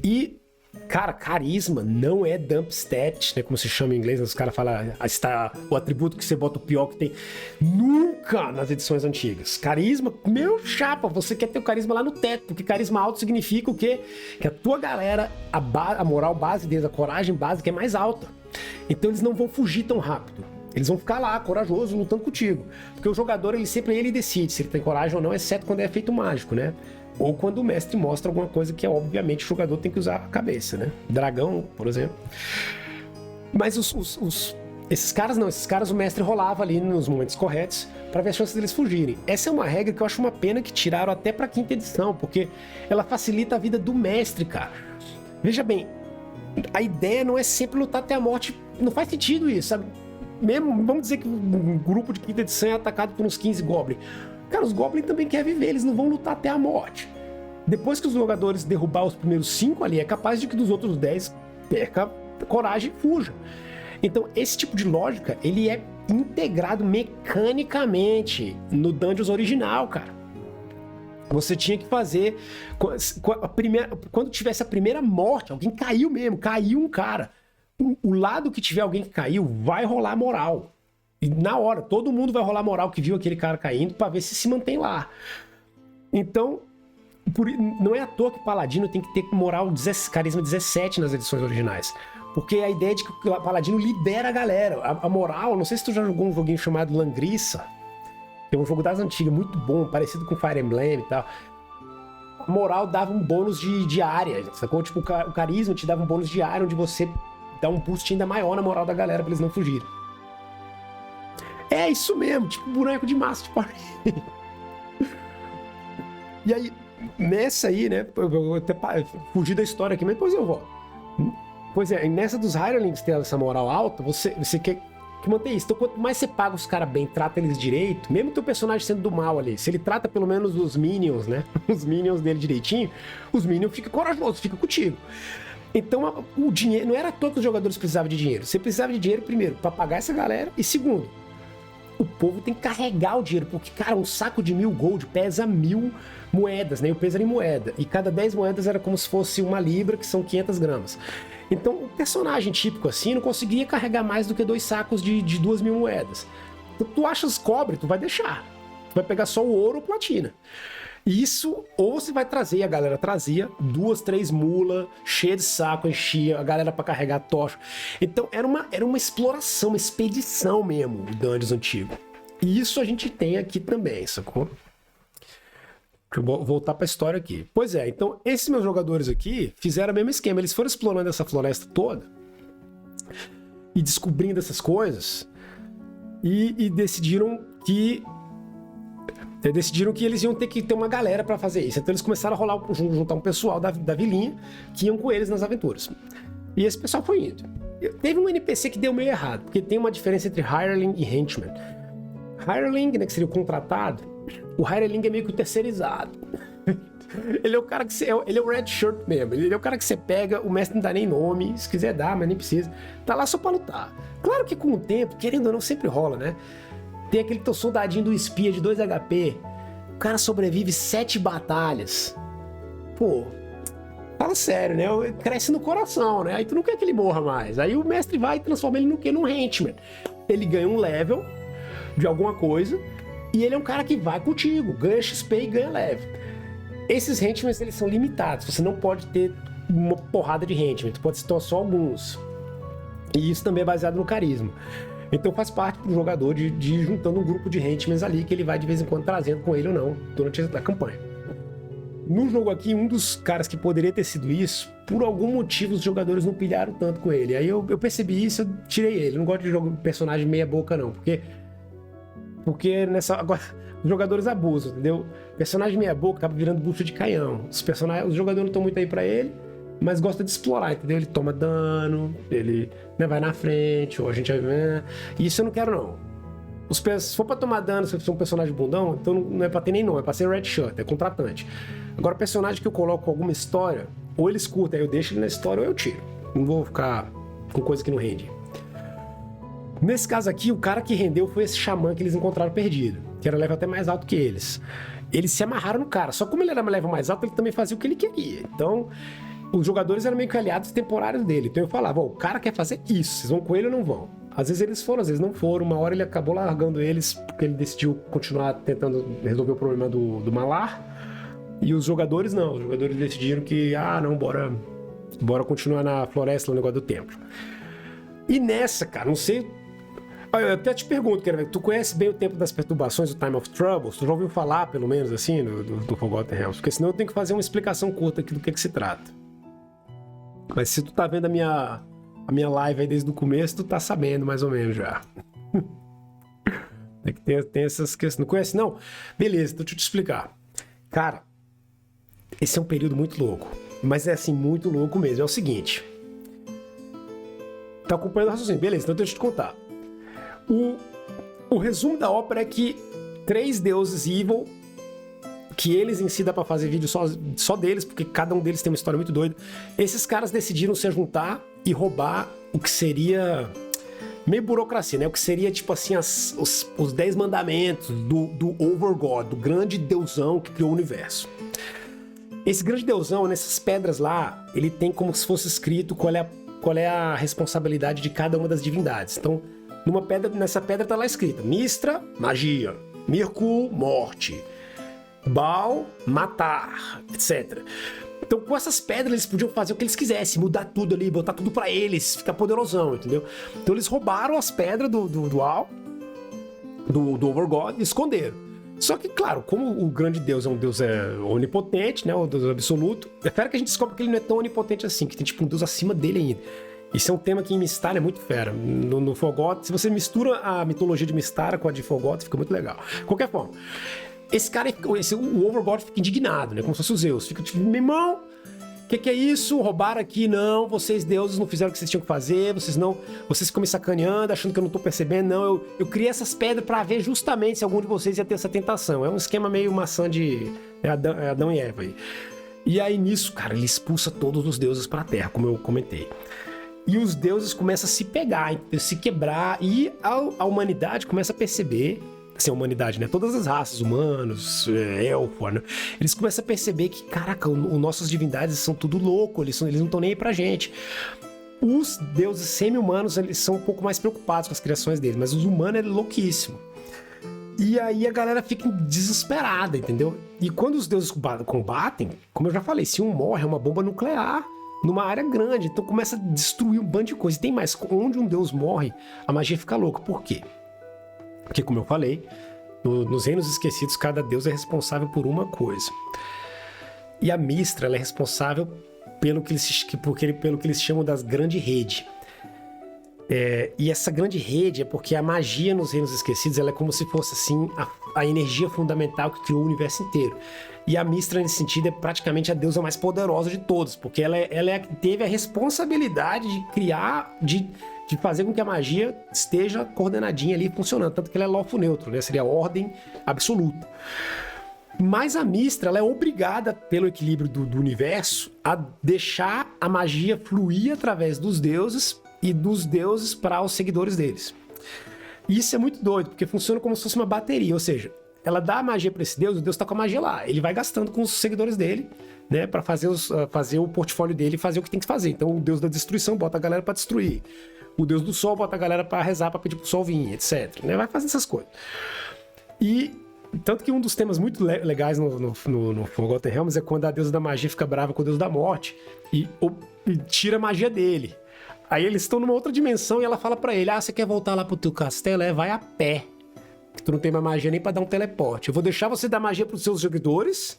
E, cara, carisma não é dump stat, né? Como se chama em inglês, os caras falam, está o atributo que você bota o pior que tem. Nunca nas edições antigas. Carisma, meu chapa, você quer ter o carisma lá no teto, porque carisma alto significa o quê? Que a tua galera, a moral base deles, a coragem básica é mais alta. Então eles não vão fugir tão rápido. Eles vão ficar lá, corajoso, lutando contigo. Porque o jogador, ele decide se ele tem coragem ou não, exceto quando é efeito mágico, né? Ou quando o mestre mostra alguma coisa que, obviamente, o jogador tem que usar a cabeça, né? Dragão, por exemplo. Mas esses caras o mestre rolava ali nos momentos corretos para ver as chances deles fugirem. Essa é uma regra que eu acho uma pena que tiraram até pra 5ª edição, porque ela facilita a vida do mestre, cara. Veja bem, a ideia não é sempre lutar até a morte, não faz sentido isso, sabe? Mesmo, vamos dizer que um grupo de 5ª edição é atacado por uns 15 Goblins. Cara, os Goblins também querem viver, eles não vão lutar até a morte. Depois que os jogadores derrubar os primeiros 5 ali, é capaz de que dos outros 10 perca coragem e fuja. Então, esse tipo de lógica, ele é integrado mecanicamente no Dungeons original, cara. Você tinha que fazer... Quando tivesse a primeira morte, alguém caiu mesmo, caiu um cara. O lado que tiver alguém que caiu, vai rolar moral. E na hora, todo mundo vai rolar moral que viu aquele cara caindo pra ver se mantém lá. Então, não é à toa que o Paladino tem que ter moral carisma 17 nas edições originais. Porque a ideia é de que o Paladino lidera a galera. A moral, não sei se tu já jogou um joguinho chamado Langriça, que é um jogo das antigas, muito bom, parecido com Fire Emblem e tal. A moral dava um bônus de área, sacou? Tipo, o carisma te dava um bônus de área, onde você dá um boost ainda maior na moral da galera pra eles não fugirem. É isso mesmo, tipo boneco de massa de Power Rangers. E aí, nessa aí, né, eu vou até fugir da história aqui, mas depois eu volto. Pois é, nessa dos Hirelings ter essa moral alta, você quer que manter isso. Então, quanto mais você paga os caras bem, trata eles direito, mesmo teu personagem sendo do mal ali, se ele trata pelo menos os Minions, né, os Minions dele direitinho, os Minions ficam corajosos, ficam contigo. Então, o dinheiro, não era todo que os jogadores precisavam de dinheiro. Você precisava de dinheiro, primeiro, pra pagar essa galera, e segundo, o povo tem que carregar o dinheiro, porque, cara, um saco de 1000 gold pesa 1000 moedas, né? O peso era em moeda. E cada 10 moedas era como se fosse 1 libra, que são 500 gramas. Então, o personagem típico assim não conseguia carregar mais do que 2 sacos de 2000 moedas. Então, tu achas cobre, tu vai deixar. Tu vai pegar só o ouro ou platina. Isso, ou você vai trazer, a galera trazia 2, 3 mulas, cheia de saco, enchia a galera pra carregar a tocha. Então era uma exploração, uma expedição mesmo, o Dungeons antigo. E isso a gente tem aqui também, sacou? Deixa eu voltar pra história aqui. Pois é, então esses meus jogadores aqui fizeram o mesmo esquema. Eles foram explorando essa floresta toda e descobrindo essas coisas e decidiram que eles iam ter que ter uma galera pra fazer isso. Então eles começaram a juntar um pessoal da vilinha que iam com eles nas aventuras. E esse pessoal foi indo. Teve um NPC que deu meio errado, porque tem uma diferença entre Hireling e Henchman. Hireling, né, que seria o contratado, o Hireling é meio que o terceirizado. Ele é o cara que ele é o red shirt mesmo. Ele é o cara que você pega, o mestre não dá nem nome, se quiser dar, mas nem precisa. Tá lá só pra lutar. Claro que com o tempo, querendo ou não, sempre rola, né? Tem aquele teu soldadinho do espia de 2 HP. O cara sobrevive 7 batalhas. Pô, fala sério, né? Cresce no coração, né? Aí tu não quer que ele morra mais. Aí o mestre vai e transforma ele no quê? Num henchman. Ele ganha um level de alguma coisa e ele é um cara que vai contigo, ganha XP e ganha level. Esses henchmans, eles são limitados. Você não pode ter uma porrada de henchman. Tu pode ter só alguns. E isso também é baseado no carisma. Então faz parte do jogador de ir juntando um grupo de henchmans ali que ele vai de vez em quando trazendo com ele ou não durante a campanha. No jogo aqui, um dos caras que poderia ter sido isso, por algum motivo os jogadores não pilharam tanto com ele. Aí eu percebi isso, eu tirei ele. Eu não gosto de jogar personagem meia boca não, porque Porque agora os jogadores abusam, entendeu? Personagem meia boca acaba virando bucha de canhão. Os jogadores não estão muito aí pra ele, mas gosta de explorar, entendeu? Ele toma dano, ele, né, vai na frente, ou a gente vai ver. E isso eu não quero, não. Se for pra tomar dano, se for um personagem bundão, então não é pra ter nem nome, é pra ser red shirt, é contratante. Agora, personagem que eu coloco com alguma história, ou eles curtem, aí eu deixo ele na história, ou eu tiro. Não vou ficar com coisa que não rende. Nesse caso aqui, o cara que rendeu foi esse xamã que eles encontraram perdido, que era level até mais alto que eles. Eles se amarraram no cara, só como ele era level mais alto, ele também fazia o que ele queria. Então, os jogadores eram meio que aliados temporários dele. Então eu falava, o cara quer fazer isso, vocês vão com ele ou não vão? Às vezes eles foram, às vezes não foram. Uma hora ele acabou largando eles, porque ele decidiu continuar tentando resolver o problema do Malar. E os jogadores não, os jogadores decidiram que, não, bora continuar na floresta, no negócio do templo. E nessa, cara, não sei... Eu até te pergunto, tu conhece bem o Tempo das Perturbações, o Time of Troubles? Tu já ouviu falar, pelo menos, assim, do Forgotten Realms? Porque senão eu tenho que fazer uma explicação curta aqui do que se trata. Mas se tu tá vendo a minha live aí desde o começo, tu tá sabendo mais ou menos já. É que tem essas questões. Não conhece, não? Beleza, então deixa eu te explicar. Cara, esse é um período muito louco. Mas é assim, muito louco mesmo. É o seguinte. Tá acompanhando o raciocínio? Beleza, então deixa eu te contar. O resumo da ópera é que 3 deuses evil, que eles em si dá pra fazer vídeo só deles, porque cada um deles tem uma história muito doida. Esses caras decidiram se juntar e roubar o que seria meio burocracia, né? O que seria tipo assim os 10 mandamentos do Overgod, do grande deusão que criou o universo. Esse grande deusão, nessas pedras lá, ele tem como se fosse escrito qual é a responsabilidade de cada uma das divindades. Então, nessa pedra tá lá escrito Mistra, magia, Mirku, morte, Baal, matar, etc. Então, com essas pedras, eles podiam fazer o que eles quisessem, mudar tudo ali, botar tudo pra eles, ficar poderosão, entendeu? Então, eles roubaram as pedras do Overgod e esconderam. Só que, claro, como o grande deus é um deus onipotente, né, o deus absoluto, é fera que a gente descobre que ele não é tão onipotente assim, que tem tipo um deus acima dele ainda. Isso é um tema que em Mystara é muito fera. No Forgotten, se você mistura a mitologia de Mystara com a de Forgotten, fica muito legal. De qualquer forma, o Overgod fica indignado, né? Como se fosse os Zeus. Fica tipo, meu irmão, o que é isso? Roubaram aqui? Não, vocês deuses não fizeram o que vocês tinham que fazer, vocês ficam me sacaneando, achando que eu não tô percebendo. Não, eu criei essas pedras pra ver justamente se algum de vocês ia ter essa tentação. É um esquema meio maçã de Adão e Eva aí. E aí nisso, cara, ele expulsa todos os deuses pra terra, como eu comentei. E os deuses começam a se pegar, se quebrar, e a humanidade começa a perceber, assim, a humanidade, né? Todas as raças, humanos, elfo, né? Eles começam a perceber que, caraca, nossas divindades são tudo louco, eles não estão nem aí pra gente. Os deuses semi-humanos, eles são um pouco mais preocupados com as criações deles, mas os humanos é louquíssimo. E aí a galera fica desesperada, entendeu? E quando os deuses combatem, como eu já falei, se um morre, é uma bomba nuclear numa área grande, então começa a destruir um bando de coisa. E tem mais, onde um deus morre, a magia fica louca. Por quê? Porque, como eu falei, nos reinos esquecidos, cada deus é responsável por uma coisa. E a Mistra, ela é responsável pelo que eles chamam das grande rede. E essa grande rede é porque a magia nos reinos esquecidos, ela é como se fosse assim a energia fundamental que criou o universo inteiro. E a Mistra, nesse sentido, é praticamente a deusa mais poderosa de todos, porque ela teve a responsabilidade de criar, de fazer com que a magia esteja coordenadinha ali, funcionando. Tanto que ela é lawful neutro, né? Seria a ordem absoluta. Mas a Mistra, ela é obrigada, pelo equilíbrio do universo, a deixar a magia fluir através dos deuses e dos deuses para os seguidores deles. E isso é muito doido, porque funciona como se fosse uma bateria, ou seja, ela dá a magia para esse deus, o deus tá com a magia lá, ele vai gastando com os seguidores dele, né, para fazer o portfólio dele e fazer o que tem que fazer. Então o deus da destruição bota a galera para destruir, o deus do sol bota a galera para rezar, para pedir pro sol vir, etc, né, vai fazendo essas coisas. E tanto que um dos temas muito legais no Forgotten Realms é quando a deusa da magia fica brava com o deus da morte e tira a magia dele. Aí eles estão numa outra dimensão e ela fala pra ele, você quer voltar lá pro teu castelo? Vai a pé. Tu não tem mais magia nem pra dar um teleporte. Eu vou deixar você dar magia pros seus seguidores,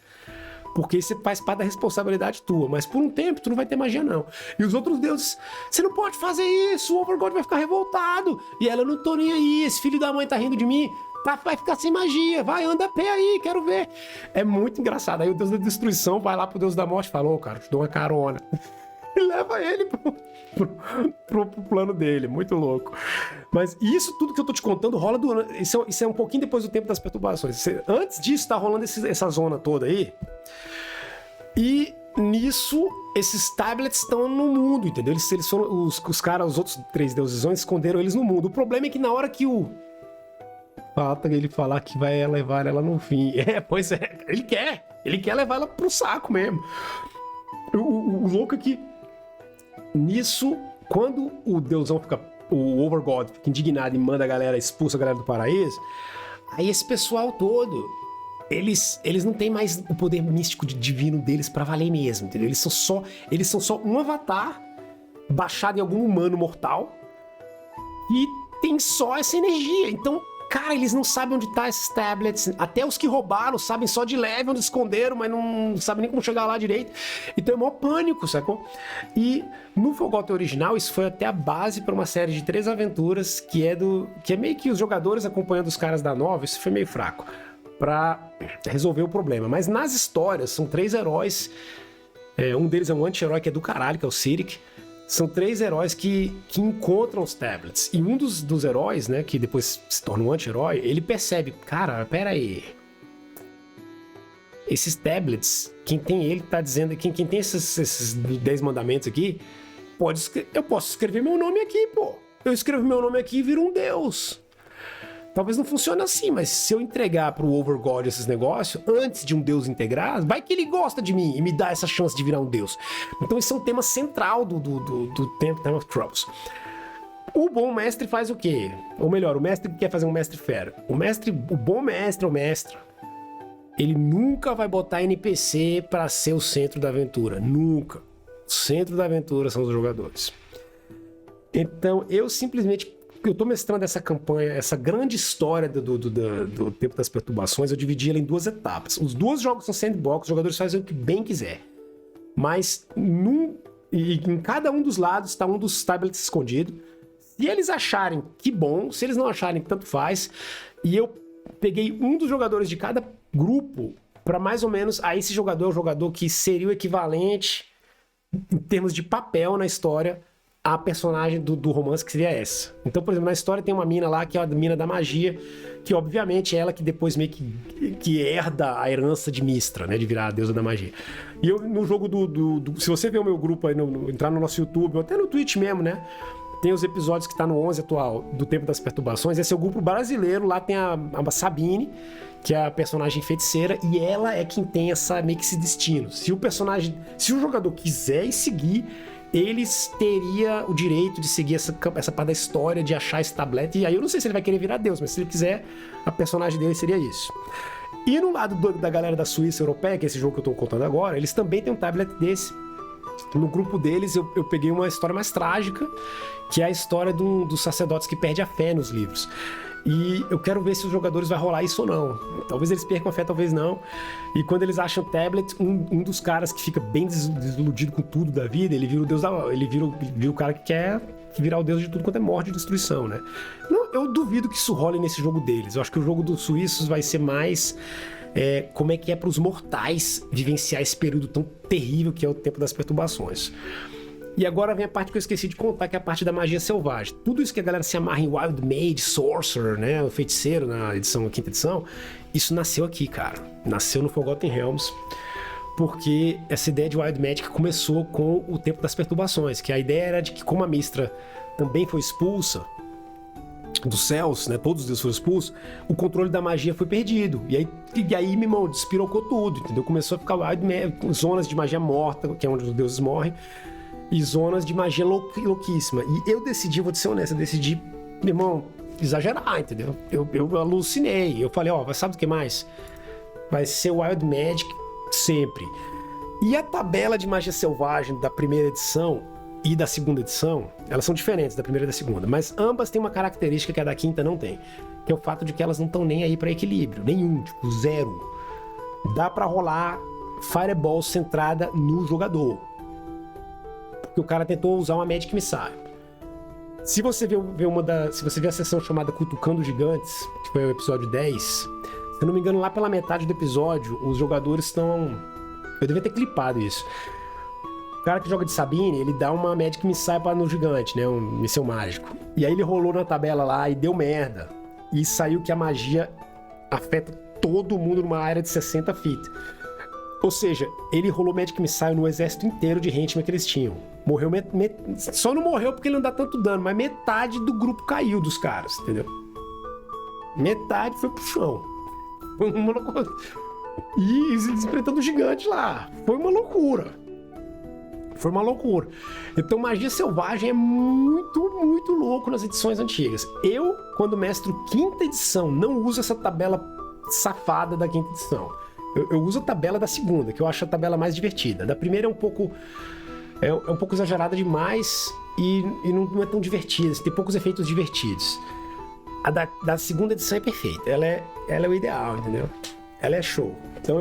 porque isso faz parte da responsabilidade tua. Mas por um tempo tu não vai ter magia não. E os outros deuses, você não pode fazer isso, o Overgod vai ficar revoltado. E ela, eu não tô nem aí, esse filho da mãe tá rindo de mim. Vai ficar sem magia, vai, anda a pé aí, quero ver. É muito engraçado. Aí o deus da destruição vai lá pro deus da morte e fala, cara, te dou uma carona. E leva ele pro plano dele, muito louco. Mas isso tudo que eu tô te contando rola isso é um pouquinho depois do tempo das perturbações. Antes disso tá rolando essa zona toda aí. E nisso, esses tablets estão no mundo, entendeu? Eles foram, os caras, os outros 3 deusesões esconderam eles no mundo. O problema é que na hora que falta ele falar que vai levar ela no fim. Pois é, ele quer levar ela pro saco mesmo. O louco é que nisso, quando o deusão o Overgod fica indignado e manda a galera, expulsa a galera do paraíso, aí esse pessoal todo, eles não têm mais o poder místico divino deles pra valer mesmo, entendeu? Eles são só um avatar baixado em algum humano mortal e tem só essa energia. Então, cara, eles não sabem onde tá esses tablets. Até os que roubaram sabem só de leve onde esconderam, mas não sabem nem como chegar lá direito. Então é maior pânico, sacou? E no Forgotten original, isso foi até a base para uma série de 3 aventuras que é meio que os jogadores acompanhando os caras da nova. Isso foi meio fraco para resolver o problema. Mas nas histórias, são 3 heróis. Um deles é um anti-herói que é do caralho, que é o Cyric. São 3 heróis que encontram os tablets. E um dos heróis, né, que depois se torna um anti-herói, ele percebe, cara, pera aí. Esses tablets, quem tem ele tá dizendo, quem tem esses 10 mandamentos aqui, eu posso escrever meu nome aqui, pô. Eu escrevo meu nome aqui e viro um deus. Talvez não funcione assim, mas se eu entregar pro Overgod esses negócios, antes de um deus integrar, vai que ele gosta de mim e me dá essa chance de virar um deus. Então isso é um tema central do Time of Troubles. O bom mestre faz o quê? Ou melhor, o mestre que quer fazer um mestre fera. O bom mestre ou mestra, ele nunca vai botar NPC para ser o centro da aventura. Nunca. O centro da aventura são os jogadores. Então eu simplesmente... Eu tô mestrando essa campanha, essa grande história do Tempo das Perturbações, eu dividi ela em 2 etapas. Os 2 jogos são sandbox, os jogadores fazem o que bem quiser. Mas em cada um dos lados está um dos tablets escondido. Se eles acharem, que bom. Se eles não acharem, tanto faz. E eu peguei um dos jogadores de cada grupo para mais ou menos... Aí esse jogador é o jogador que seria o equivalente, em termos de papel na história, a personagem do romance, que seria essa. Então, por exemplo, na história tem uma mina lá, que é a mina da magia, que obviamente é ela que depois meio que herda a herança de Mystra, né, de virar a deusa da magia. E eu, no jogo se você ver o meu grupo aí, entrar no nosso YouTube, ou até no Twitch mesmo, né, tem os episódios que tá no 11 atual, do Tempo das Perturbações. Esse é o grupo brasileiro, lá tem a Sabine, que é a personagem feiticeira, e ela é quem tem meio que esse destino. Se o jogador quiser seguir, eles teria o direito de seguir essa parte da história, de achar esse tablete. E aí eu não sei se ele vai querer virar Deus, mas se ele quiser, a personagem dele seria isso. E no lado da galera da Suíça europeia, que é esse jogo que eu tô contando agora, eles também têm um tablet desse. No grupo deles eu peguei uma história mais trágica, que é a história dos sacerdotes que perdem a fé nos livros. E eu quero ver se os jogadores vai rolar isso ou não. Talvez eles percam a fé, talvez não. E quando eles acham o tablet, um dos caras que fica bem desiludido com tudo da vida, ele vira o deus ele vira o cara que quer virar o deus de tudo quanto é morte e destruição, né? Não, eu duvido que isso role nesse jogo deles. Eu acho que o jogo dos suíços vai ser mais como é que é para os mortais vivenciar esse período tão terrível que é o Tempo das Perturbações. E agora vem a parte que eu esqueci de contar, que é a parte da magia selvagem. Tudo isso que a galera se amarra em Wild Mage, Sorcerer, né, o feiticeiro na quinta edição, isso nasceu aqui, cara. Nasceu no Forgotten Realms, porque essa ideia de Wild Magic começou com o Tempo das Perturbações, que a ideia era de que, como a Mystra também foi expulsa dos céus, né, todos os deuses foram expulsos, o controle da magia foi perdido. E aí meu irmão, despirocou tudo, entendeu? Começou a ficar zonas de magia morta, que é onde os deuses morrem, e zonas de magia louquíssima. E eu decidi, vou te ser honesto, eu decidi, meu irmão, exagerar, entendeu? Eu alucinei. Eu falei, sabe o que mais? Vai ser Wild Magic sempre. E a tabela de magia selvagem da primeira edição e da segunda edição, elas são diferentes da primeira e da segunda, mas ambas têm uma característica que a da quinta não tem, que é o fato de que elas não estão nem aí pra equilíbrio, nenhum, tipo, 0. Dá pra rolar Fireball centrada no jogador. O cara tentou usar uma Magic Missile. Se você se você ver a sessão chamada Cutucando Gigantes, que foi o episódio 10, se eu não me engano, lá pela metade do episódio, os jogadores estão... Eu devia ter clipado isso. O cara que joga de Sabine, ele dá uma Magic Missile no gigante, né? Um míssil mágico. E aí ele rolou na tabela lá e deu merda. E saiu que a magia afeta todo mundo numa área de 60 feet. Ou seja, ele rolou Magic Missile no exército inteiro de Henchman que eles tinham. Morreu só não morreu porque ele não dá tanto dano, mas metade do grupo caiu dos caras, entendeu? Metade foi pro chão. Foi uma loucura. E eles enfrentando o gigante lá. Foi uma loucura. Foi uma loucura. Então, magia selvagem é muito, muito louco nas edições antigas. Eu, quando mestro quinta edição, não uso essa tabela safada da quinta edição. Eu uso a tabela da segunda, que eu acho a tabela mais divertida. Da primeira é um pouco exagerada demais e não é tão divertida. Tem poucos efeitos divertidos. A da segunda edição é perfeita. Ela é o ideal, entendeu? Ela é show. Então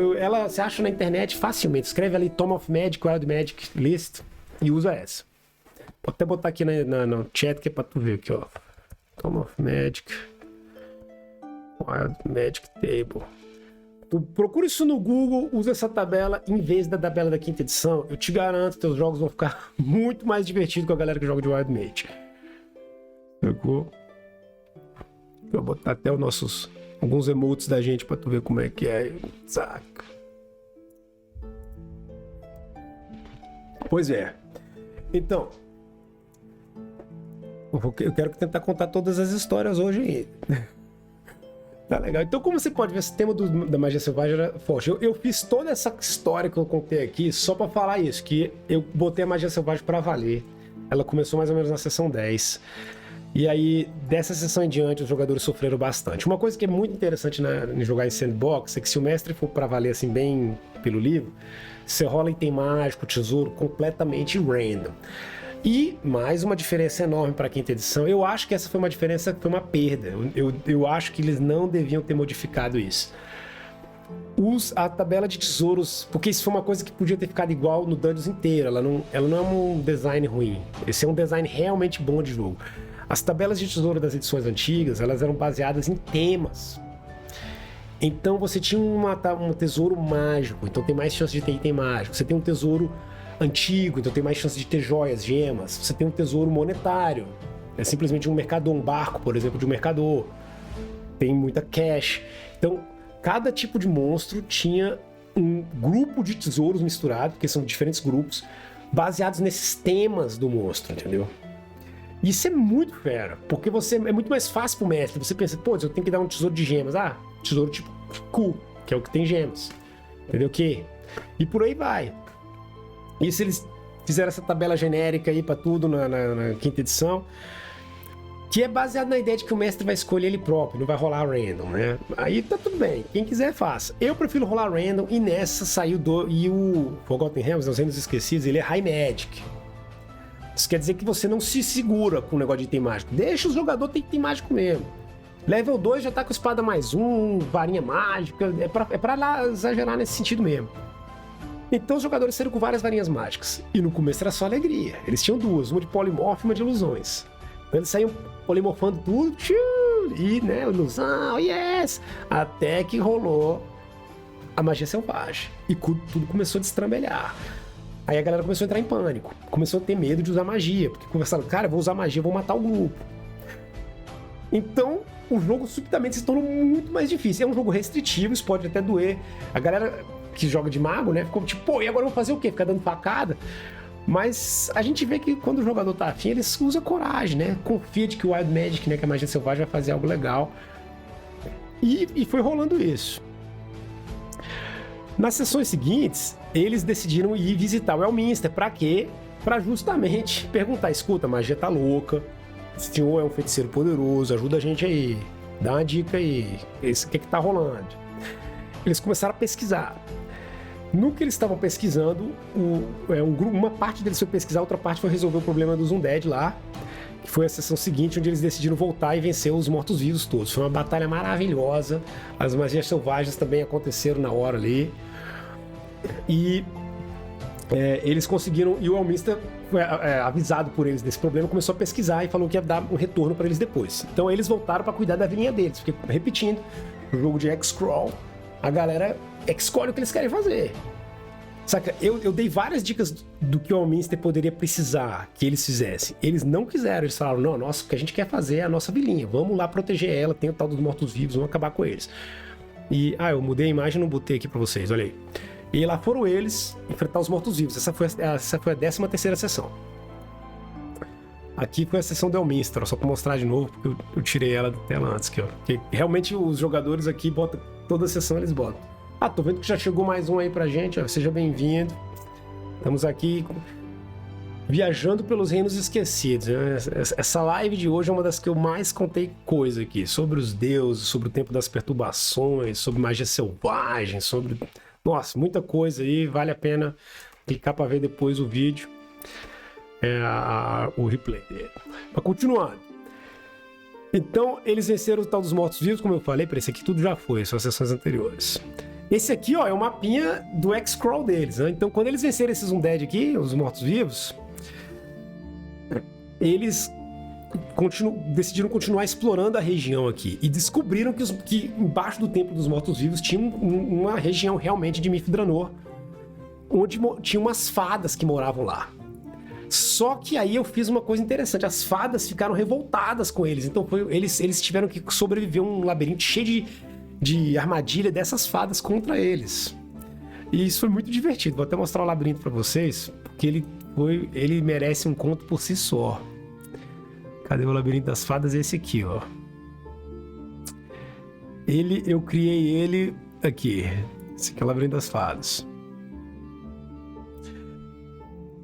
você acha na internet facilmente. Escreve ali Tome of Magic, Wild Magic List e usa essa. Vou até botar aqui no chat que é pra tu ver aqui, ó. Tome of Magic, Wild Magic Table. Tu procura isso no Google, usa essa tabela em vez da tabela da quinta edição. Eu te garanto, teus jogos vão ficar muito mais divertidos com a galera que joga de Wild Magic. Pegou? Vou botar até alguns emotes da gente pra tu ver como é que é. Saca? Pois é. Então, eu quero tentar contar todas as histórias hoje ainda. Tá legal. Então, como você pode ver, esse tema da magia selvagem era forte. Eu fiz toda essa história que eu contei aqui só pra falar isso, que eu botei a magia selvagem pra valer. Ela começou mais ou menos na sessão 10. E aí, dessa sessão em diante, os jogadores sofreram bastante. Uma coisa que é muito interessante em jogar em sandbox é que se o mestre for pra valer assim bem pelo livro, você rola item mágico, tesouro completamente random. E mais uma diferença enorme para a quinta edição. Eu acho que essa foi uma diferença que foi uma perda. Eu acho que eles não deviam ter modificado isso. A tabela de tesouros, porque isso foi uma coisa que podia ter ficado igual no Dungeons inteiro. Ela não é um design ruim. Esse é um design realmente bom de jogo. As tabelas de tesouro das edições antigas, elas eram baseadas em temas. Então você tinha um tesouro mágico, então tem mais chance de ter item mágico. Você tem um tesouro antigo, então tem mais chance de ter joias, gemas. Você tem um tesouro monetário, é simplesmente um mercador, um barco, por exemplo, de um mercador. Tem muita cash. Então, cada tipo de monstro tinha um grupo de tesouros misturado, porque são diferentes grupos, baseados nesses temas do monstro, entendeu? Isso é muito fera, porque é muito mais fácil pro mestre. Você pensa, pô, eu tenho que dar um tesouro de gemas. Ah, tesouro tipo Q, que é o que tem gemas. Entendeu? E por aí vai. E se eles fizeram essa tabela genérica aí pra tudo na quinta edição, que é baseado na ideia de que o mestre vai escolher ele próprio, não vai rolar random, né? Aí tá tudo bem, quem quiser faça. Eu prefiro rolar random e nessa saiu e o Forgotten Realms, os Reinos Esquecidos, ele é High Magic. Isso quer dizer que você não se segura com o negócio de item mágico. Deixa o jogador ter item mágico mesmo. Level 2 já tá com espada +1, varinha mágica, é pra lá exagerar nesse sentido mesmo. Então os jogadores saíram com várias varinhas mágicas. E no começo era só alegria. Eles tinham duas, uma de polimorfo e uma de ilusões. Então eles saíam polimorfando tudo, e né, ilusão, yes! Até que rolou a magia selvagem. E tudo começou a destrambelhar. Aí a galera começou a entrar em pânico. Começou a ter medo de usar magia. Porque conversaram, cara, vou usar magia, vou matar o grupo. Então, o jogo subitamente se tornou muito mais difícil. É um jogo restritivo, isso pode até doer. A galera que joga de mago, né, ficou tipo, pô, e agora eu vou fazer o quê? Ficar dando facada? Mas a gente vê que quando o jogador tá afim, ele usa coragem, né? Confia de que o Wild Magic, né, que a magia selvagem vai fazer algo legal. E foi rolando isso. Nas sessões seguintes, eles decidiram ir visitar o Elminster. Pra quê? Pra justamente perguntar, escuta, a magia tá louca, o senhor é um feiticeiro poderoso, ajuda a gente aí, dá uma dica aí, o que tá rolando? Eles começaram a pesquisar. No que eles estavam pesquisando, uma parte deles foi pesquisar, outra parte foi resolver o problema dos Undead lá, que foi a sessão seguinte, onde eles decidiram voltar e vencer os mortos-vivos todos. Foi uma batalha maravilhosa, as magias selvagens também aconteceram na hora ali, e eles conseguiram, e o Elminster foi avisado por eles desse problema, começou a pesquisar e falou que ia dar um retorno para eles depois. Então eles voltaram para cuidar da vilinha deles, porque, repetindo, o jogo de X-Crawl, a galera escolhe o que eles querem fazer. Saca, eu dei várias dicas do que o Alminster poderia precisar que eles fizessem. Eles não quiseram, eles falaram, não, nossa, o que a gente quer fazer é a nossa vilinha, vamos lá proteger ela, tem o tal dos mortos-vivos, vamos acabar com eles. E, eu mudei a imagem e não botei aqui pra vocês, olha aí. E lá foram eles enfrentar os mortos-vivos, essa foi a 13ª sessão. Aqui foi a sessão do Elminster, só pra mostrar de novo, porque eu tirei ela da tela antes, aqui, ó. Porque realmente os jogadores aqui botam, toda a sessão eles botam. Tô vendo que já chegou mais um aí pra gente, ó. Seja bem-vindo. Estamos aqui viajando pelos reinos esquecidos. Essa live de hoje é uma das que eu mais contei coisa aqui. Sobre os deuses, sobre o tempo das perturbações, sobre magia selvagem, sobre... Nossa, muita coisa aí. Vale a pena clicar pra ver depois o vídeo. O replay dele. Mas continuando. Então, eles venceram o tal dos mortos-vivos, como eu falei, para esse aqui tudo já foi, são as sessões anteriores. Esse aqui, ó, é o mapinha do X-Crawl deles, né? Então, quando eles venceram esses Undead aqui, os mortos-vivos, eles decidiram continuar explorando a região aqui e descobriram que embaixo do Templo dos Mortos-Vivos tinha uma região realmente de Mithranor, onde tinha umas fadas que moravam lá. Só que aí eu fiz uma coisa interessante, as fadas ficaram revoltadas com eles, então eles tiveram que sobreviver a um labirinto cheio de armadilha dessas fadas contra eles. E isso foi muito divertido. Vou até mostrar o labirinto pra vocês, porque ele merece um conto por si só. Cadê o labirinto das fadas? Esse aqui, ó. Eu criei ele aqui. Esse aqui é o labirinto das fadas.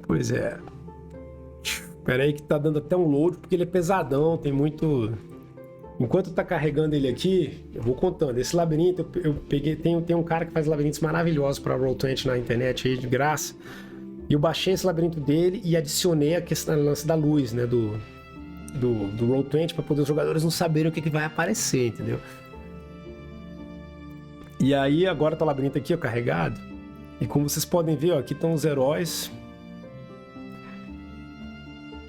Pois é. Espera aí que tá dando até um load, porque ele é pesadão, tem muito... Enquanto tá carregando ele aqui, eu vou contando. Esse labirinto, eu peguei... Tem um cara que faz labirintos maravilhosos pra Roll20 na internet aí, de graça. E eu baixei esse labirinto dele e adicionei a lance da luz, né, do Roll20, pra poder os jogadores não saberem o que vai aparecer, entendeu? E aí, agora tá o labirinto aqui, ó, carregado. E como vocês podem ver, ó, aqui estão os heróis...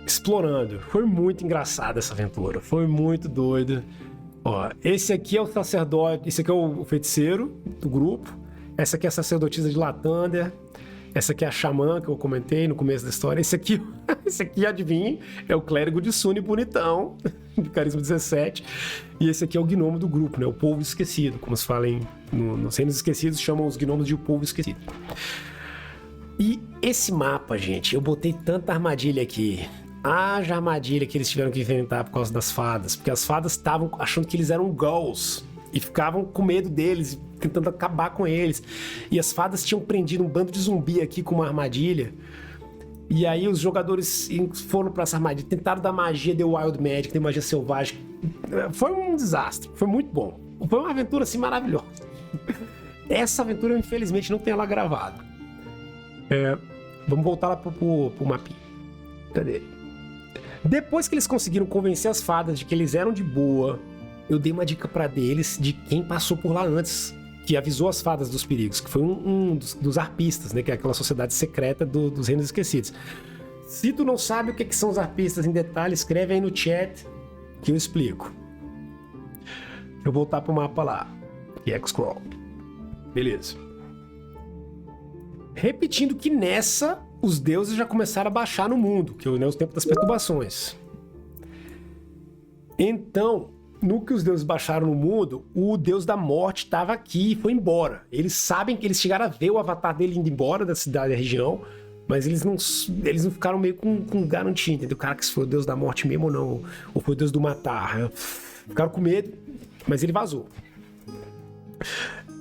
explorando. Foi muito engraçada essa aventura. Foi muito doida. Ó, esse aqui é o sacerdote, esse aqui é o feiticeiro do grupo. Essa aqui é a sacerdotisa de Lathander. Essa aqui é a xamã que eu comentei no começo da história. Esse aqui, adivinha, é o clérigo de Sune bonitão, de carisma 17. E esse aqui é o gnomo do grupo, né? O povo esquecido, como se fala nos reinos esquecidos, chamam os gnomos de o povo esquecido. E esse mapa, gente, eu botei tanta armadilha aqui. Haja armadilha que eles tiveram que inventar por causa das fadas, porque as fadas estavam achando que eles eram ghouls e ficavam com medo deles, tentando acabar com eles. E as fadas tinham prendido um bando de zumbi aqui com uma armadilha. E aí os jogadores foram para essa armadilha, tentaram dar magia de Wild Magic, de magia selvagem. Foi um desastre, foi muito bom. Foi uma aventura assim maravilhosa. Essa aventura eu infelizmente não tenho ela gravada. Vamos voltar lá pro mapinha. Cadê? Depois que eles conseguiram convencer as fadas de que eles eram de boa, eu dei uma dica pra eles de quem passou por lá antes, que avisou as fadas dos perigos, que foi um dos arpistas, né, que é aquela sociedade secreta dos reinos esquecidos. Se tu não sabe o que são os arpistas em detalhe, escreve aí no chat que eu explico. Deixa eu voltar pro mapa lá, que é X-Crawl. Beleza. Repetindo que nessa, os deuses já começaram a baixar no mundo, que é o tempo das perturbações. Então, no que os deuses baixaram no mundo, o deus da morte estava aqui e foi embora. Eles sabem que eles chegaram a ver o avatar dele indo embora da cidade, da região, mas eles não ficaram meio com garantia, entendeu? Cara, que se foi o deus da morte mesmo ou não, ou foi o deus do matar. Ficaram com medo, mas ele vazou.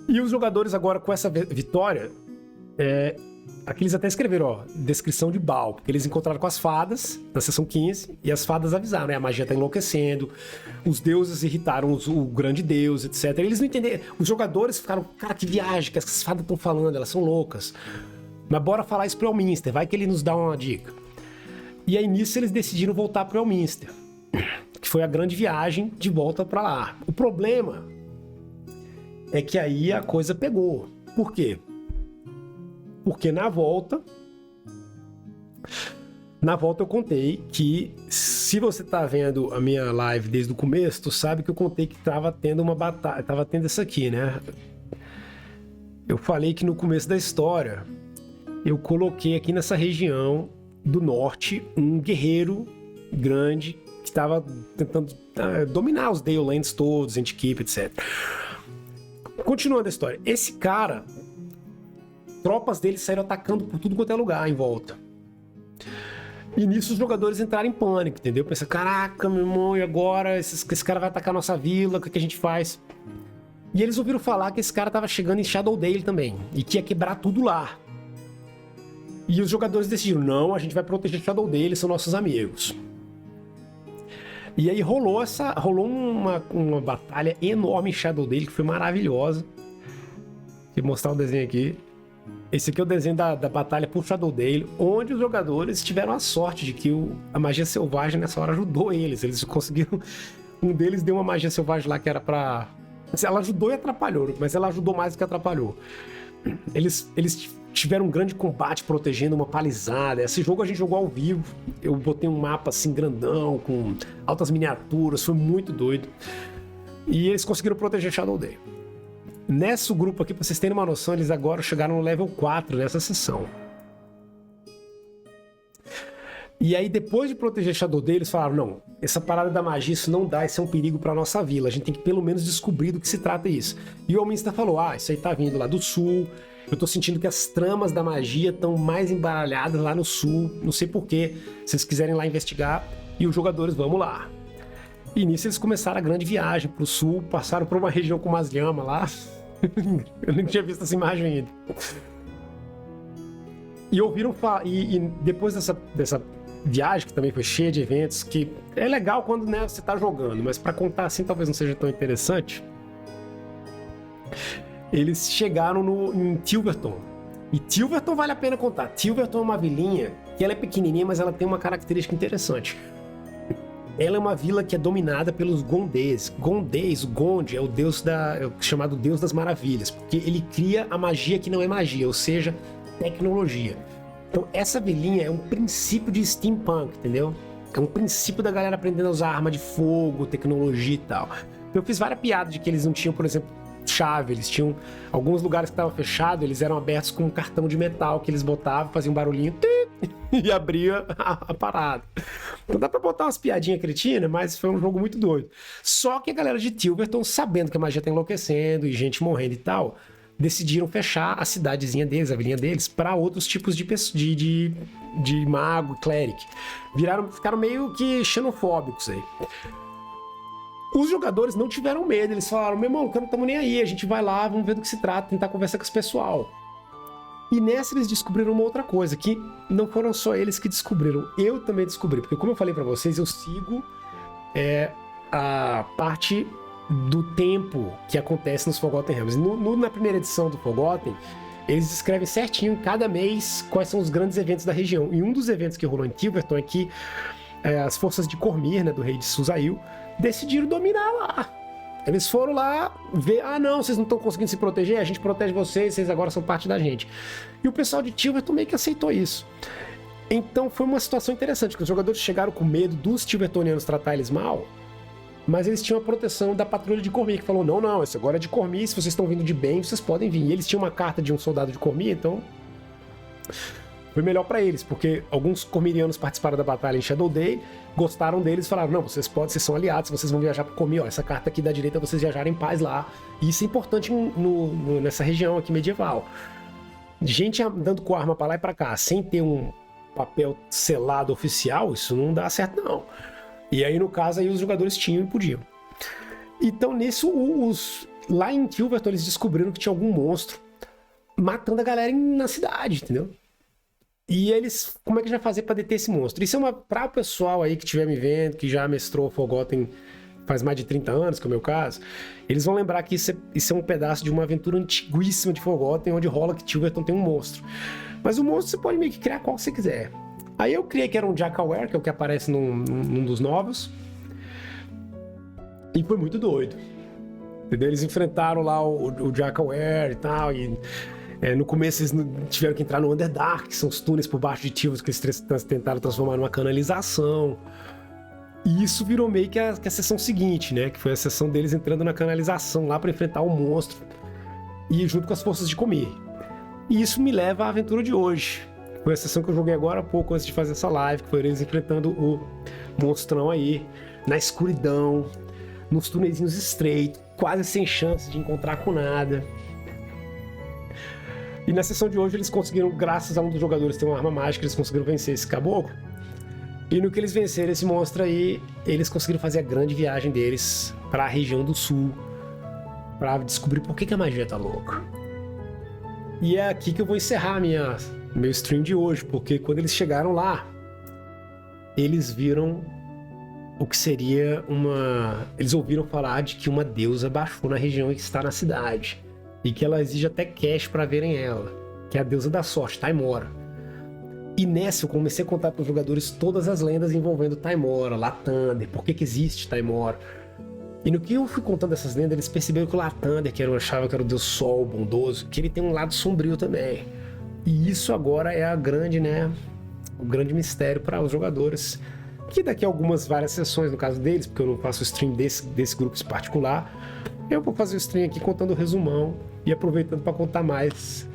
E os jogadores agora, com essa vitória... Aqui eles até escreveram, ó, descrição de Baal, porque eles encontraram com as fadas na sessão 15 e as fadas avisaram, né? A magia tá enlouquecendo, os deuses irritaram o grande deus, etc. E eles não entenderam, os jogadores ficaram, cara, que viagem que essas fadas estão falando, elas são loucas. Mas bora falar isso pro Elminster, vai que ele nos dá uma dica. E aí nisso eles decidiram voltar pro Elminster, que foi a grande viagem de volta pra lá. O problema é que aí a coisa pegou. Por quê? Porque na volta Na volta eu contei que, se você tá vendo a minha live desde o começo, tu sabe que eu contei que tava tendo uma batalha, tava tendo isso aqui, né? Eu falei que no começo da história, eu coloquei aqui nessa região do norte um guerreiro grande que estava tentando dominar os Dale Lands todos, Antikeep, etc. Continuando a história, esse cara, tropas dele saíram atacando por tudo quanto é lugar em volta. E nisso os jogadores entraram em pânico, entendeu? Pensa, caraca, meu irmão, e agora? Esse cara vai atacar a nossa vila, o que a gente faz? E eles ouviram falar que esse cara tava chegando em Shadowdale também, e que ia quebrar tudo lá. E os jogadores decidiram, não, a gente vai proteger Shadowdale, eles são nossos amigos. E aí rolou uma batalha enorme em Shadowdale, que foi maravilhosa. Vou mostrar o desenho aqui. Esse aqui é o desenho da batalha por Shadowdale, onde os jogadores tiveram a sorte de que a magia selvagem nessa hora ajudou eles. Eles conseguiram... Um deles deu uma magia selvagem lá que era pra... Ela ajudou e atrapalhou, mas ela ajudou mais do que atrapalhou. Eles tiveram um grande combate protegendo uma palizada. Esse jogo a gente jogou ao vivo. Eu botei um mapa assim grandão, com altas miniaturas, foi muito doido. E eles conseguiram proteger Shadowdale. Nesse grupo aqui, pra vocês terem uma noção, eles agora chegaram no level 4 nessa sessão. E aí, depois de proteger Shadowdale, eles falaram, não, essa parada da magia, isso não dá, isso é um perigo pra nossa vila. A gente tem que pelo menos descobrir do que se trata isso. E o Alminster falou, isso aí tá vindo lá do sul. Eu tô sentindo que as tramas da magia estão mais embaralhadas lá no sul. Não sei porquê. Se vocês quiserem lá investigar. E os jogadores, vamos lá. E nisso eles começaram a grande viagem pro sul. Passaram por uma região com umas lhamas lá. Eu nem tinha visto essa imagem ainda. E ouviram falar... E depois dessa viagem, que também foi cheia de eventos, que é legal quando, né, você tá jogando. Mas pra contar assim talvez não seja tão interessante. Eles chegaram em Tilverton. E Tilverton vale a pena contar. Tilverton é uma vilinha que ela é pequenininha, mas ela tem uma característica interessante. Ela é uma vila que é dominada pelos Gondês. Gondês, o Gond, é o deus chamado Deus das Maravilhas, porque ele cria a magia que não é magia, ou seja, tecnologia. Então essa vilinha é um princípio de steampunk, entendeu? É um princípio da galera aprendendo a usar arma de fogo, tecnologia e tal. Eu fiz várias piadas de que eles não tinham, por exemplo, chave, eles tinham alguns lugares que estavam fechados, eles eram abertos com um cartão de metal que eles botavam, faziam um barulhinho e abria a parada. Então dá pra botar umas piadinhas cretinas, mas foi um jogo muito doido. Só que a galera de Tilverton, sabendo que a magia tá enlouquecendo e gente morrendo e tal, decidiram fechar a cidadezinha deles, a vilinha deles, para outros tipos de mago, cleric. Ficaram meio que xenofóbicos aí. Os jogadores não tiveram medo, eles falaram, meu irmão, não estamos nem aí, a gente vai lá, vamos ver do que se trata, tentar conversar com esse pessoal. E nessa eles descobriram uma outra coisa, que não foram só eles que descobriram, eu também descobri, porque como eu falei pra vocês, eu sigo a parte do tempo que acontece nos Forgotten Realms. Na primeira edição do Forgotten, eles descrevem certinho, cada mês, quais são os grandes eventos da região. E um dos eventos que rolou em Tilverton é que as forças de Cormyr, né, do rei de Suzail, decidiram dominar lá. Eles foram lá ver, não, vocês não estão conseguindo se proteger, a gente protege vocês agora são parte da gente. E o pessoal de Tilverton meio que aceitou isso. Então foi uma situação interessante, porque os jogadores chegaram com medo dos Tilvertonianos tratar eles mal, mas eles tinham a proteção da patrulha de Cormyr, que falou, não, esse agora é de Cormyr, se vocês estão vindo de bem, vocês podem vir. E eles tinham uma carta de um soldado de Cormyr, então foi melhor pra eles, porque alguns cormirianos participaram da batalha em Shadowdale, gostaram deles e falaram, não, vocês são aliados, vocês vão viajar pro Cormyr, essa carta aqui da direita vocês viajarem em paz lá. E isso é importante nessa região aqui medieval. Gente andando com arma pra lá e pra cá, sem ter um papel selado oficial, isso não dá certo não. E aí no caso aí os jogadores tinham e podiam. Então nisso, lá em Tilverton eles descobriram que tinha algum monstro matando a galera na cidade, entendeu? E eles, como é que a gente vai fazer pra deter esse monstro? Isso é pra o pessoal aí que estiver me vendo, que já mestrou Forgotten faz mais de 30 anos, que é o meu caso, eles vão lembrar que isso é um pedaço de uma aventura antiguíssima de Forgotten, onde rola que Tilverton tem um monstro. Mas o monstro você pode meio que criar qual você quiser. Aí eu criei que era um Jackalware, que é o que aparece num dos novos. E foi muito doido. Entendeu? Eles enfrentaram lá o Jackalware e tal, e No começo eles tiveram que entrar no Underdark, que são os túneis por baixo de Tivos que eles tentaram transformar numa canalização. E isso virou meio que a sessão seguinte, né? Que foi a sessão deles entrando na canalização lá para enfrentar o monstro e junto com as forças de Comer. E isso me leva à aventura de hoje. Foi a sessão que eu joguei agora há pouco antes de fazer essa live, que foi eles enfrentando o monstrão aí, na escuridão, nos túneizinhos estreitos, quase sem chance de encontrar com nada. E na sessão de hoje eles conseguiram, graças a um dos jogadores ter uma arma mágica, eles conseguiram vencer esse caboclo. E no que eles venceram esse monstro aí, eles conseguiram fazer a grande viagem deles para a região do sul, para descobrir por que a magia tá louca. E é aqui que eu vou encerrar meu stream de hoje, porque quando eles chegaram lá, eles viram o que seria eles ouviram falar de que uma deusa baixou na região e que está na cidade, e que ela exige até cash para verem ela, que é a deusa da sorte, Taimora. E nessa eu comecei a contar para os jogadores todas as lendas envolvendo Taimora, Lathander, por que existe Taimora. E no que eu fui contando essas lendas, eles perceberam que o Lathander, que eu achava que era o deus sol, bondoso, que ele tem um lado sombrio também. E isso agora é o grande mistério para os jogadores, que daqui a várias sessões, no caso deles, porque eu não faço stream desse grupo em particular, eu vou fazer o stream aqui contando o resumão e aproveitando para contar mais,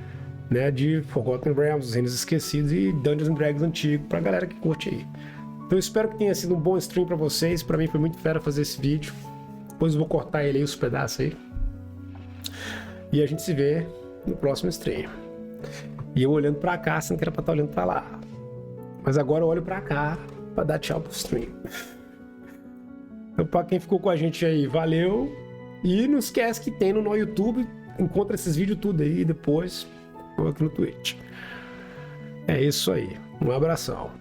né, de Forgotten Realms, os Reinos Esquecidos e Dungeons & Dragons antigo pra galera que curte aí. Então eu espero que tenha sido um bom stream pra vocês. Pra mim foi muito fera fazer esse vídeo. Depois eu vou cortar ele aí, os pedaços aí. E a gente se vê no próximo stream. E eu olhando pra cá, sendo que era pra estar olhando pra lá. Mas agora eu olho pra cá pra dar tchau pro stream. Então pra quem ficou com a gente aí, valeu. E não esquece que tem no YouTube. Encontra esses vídeos tudo aí depois. Ou aqui no Twitch. É isso aí. Um abração.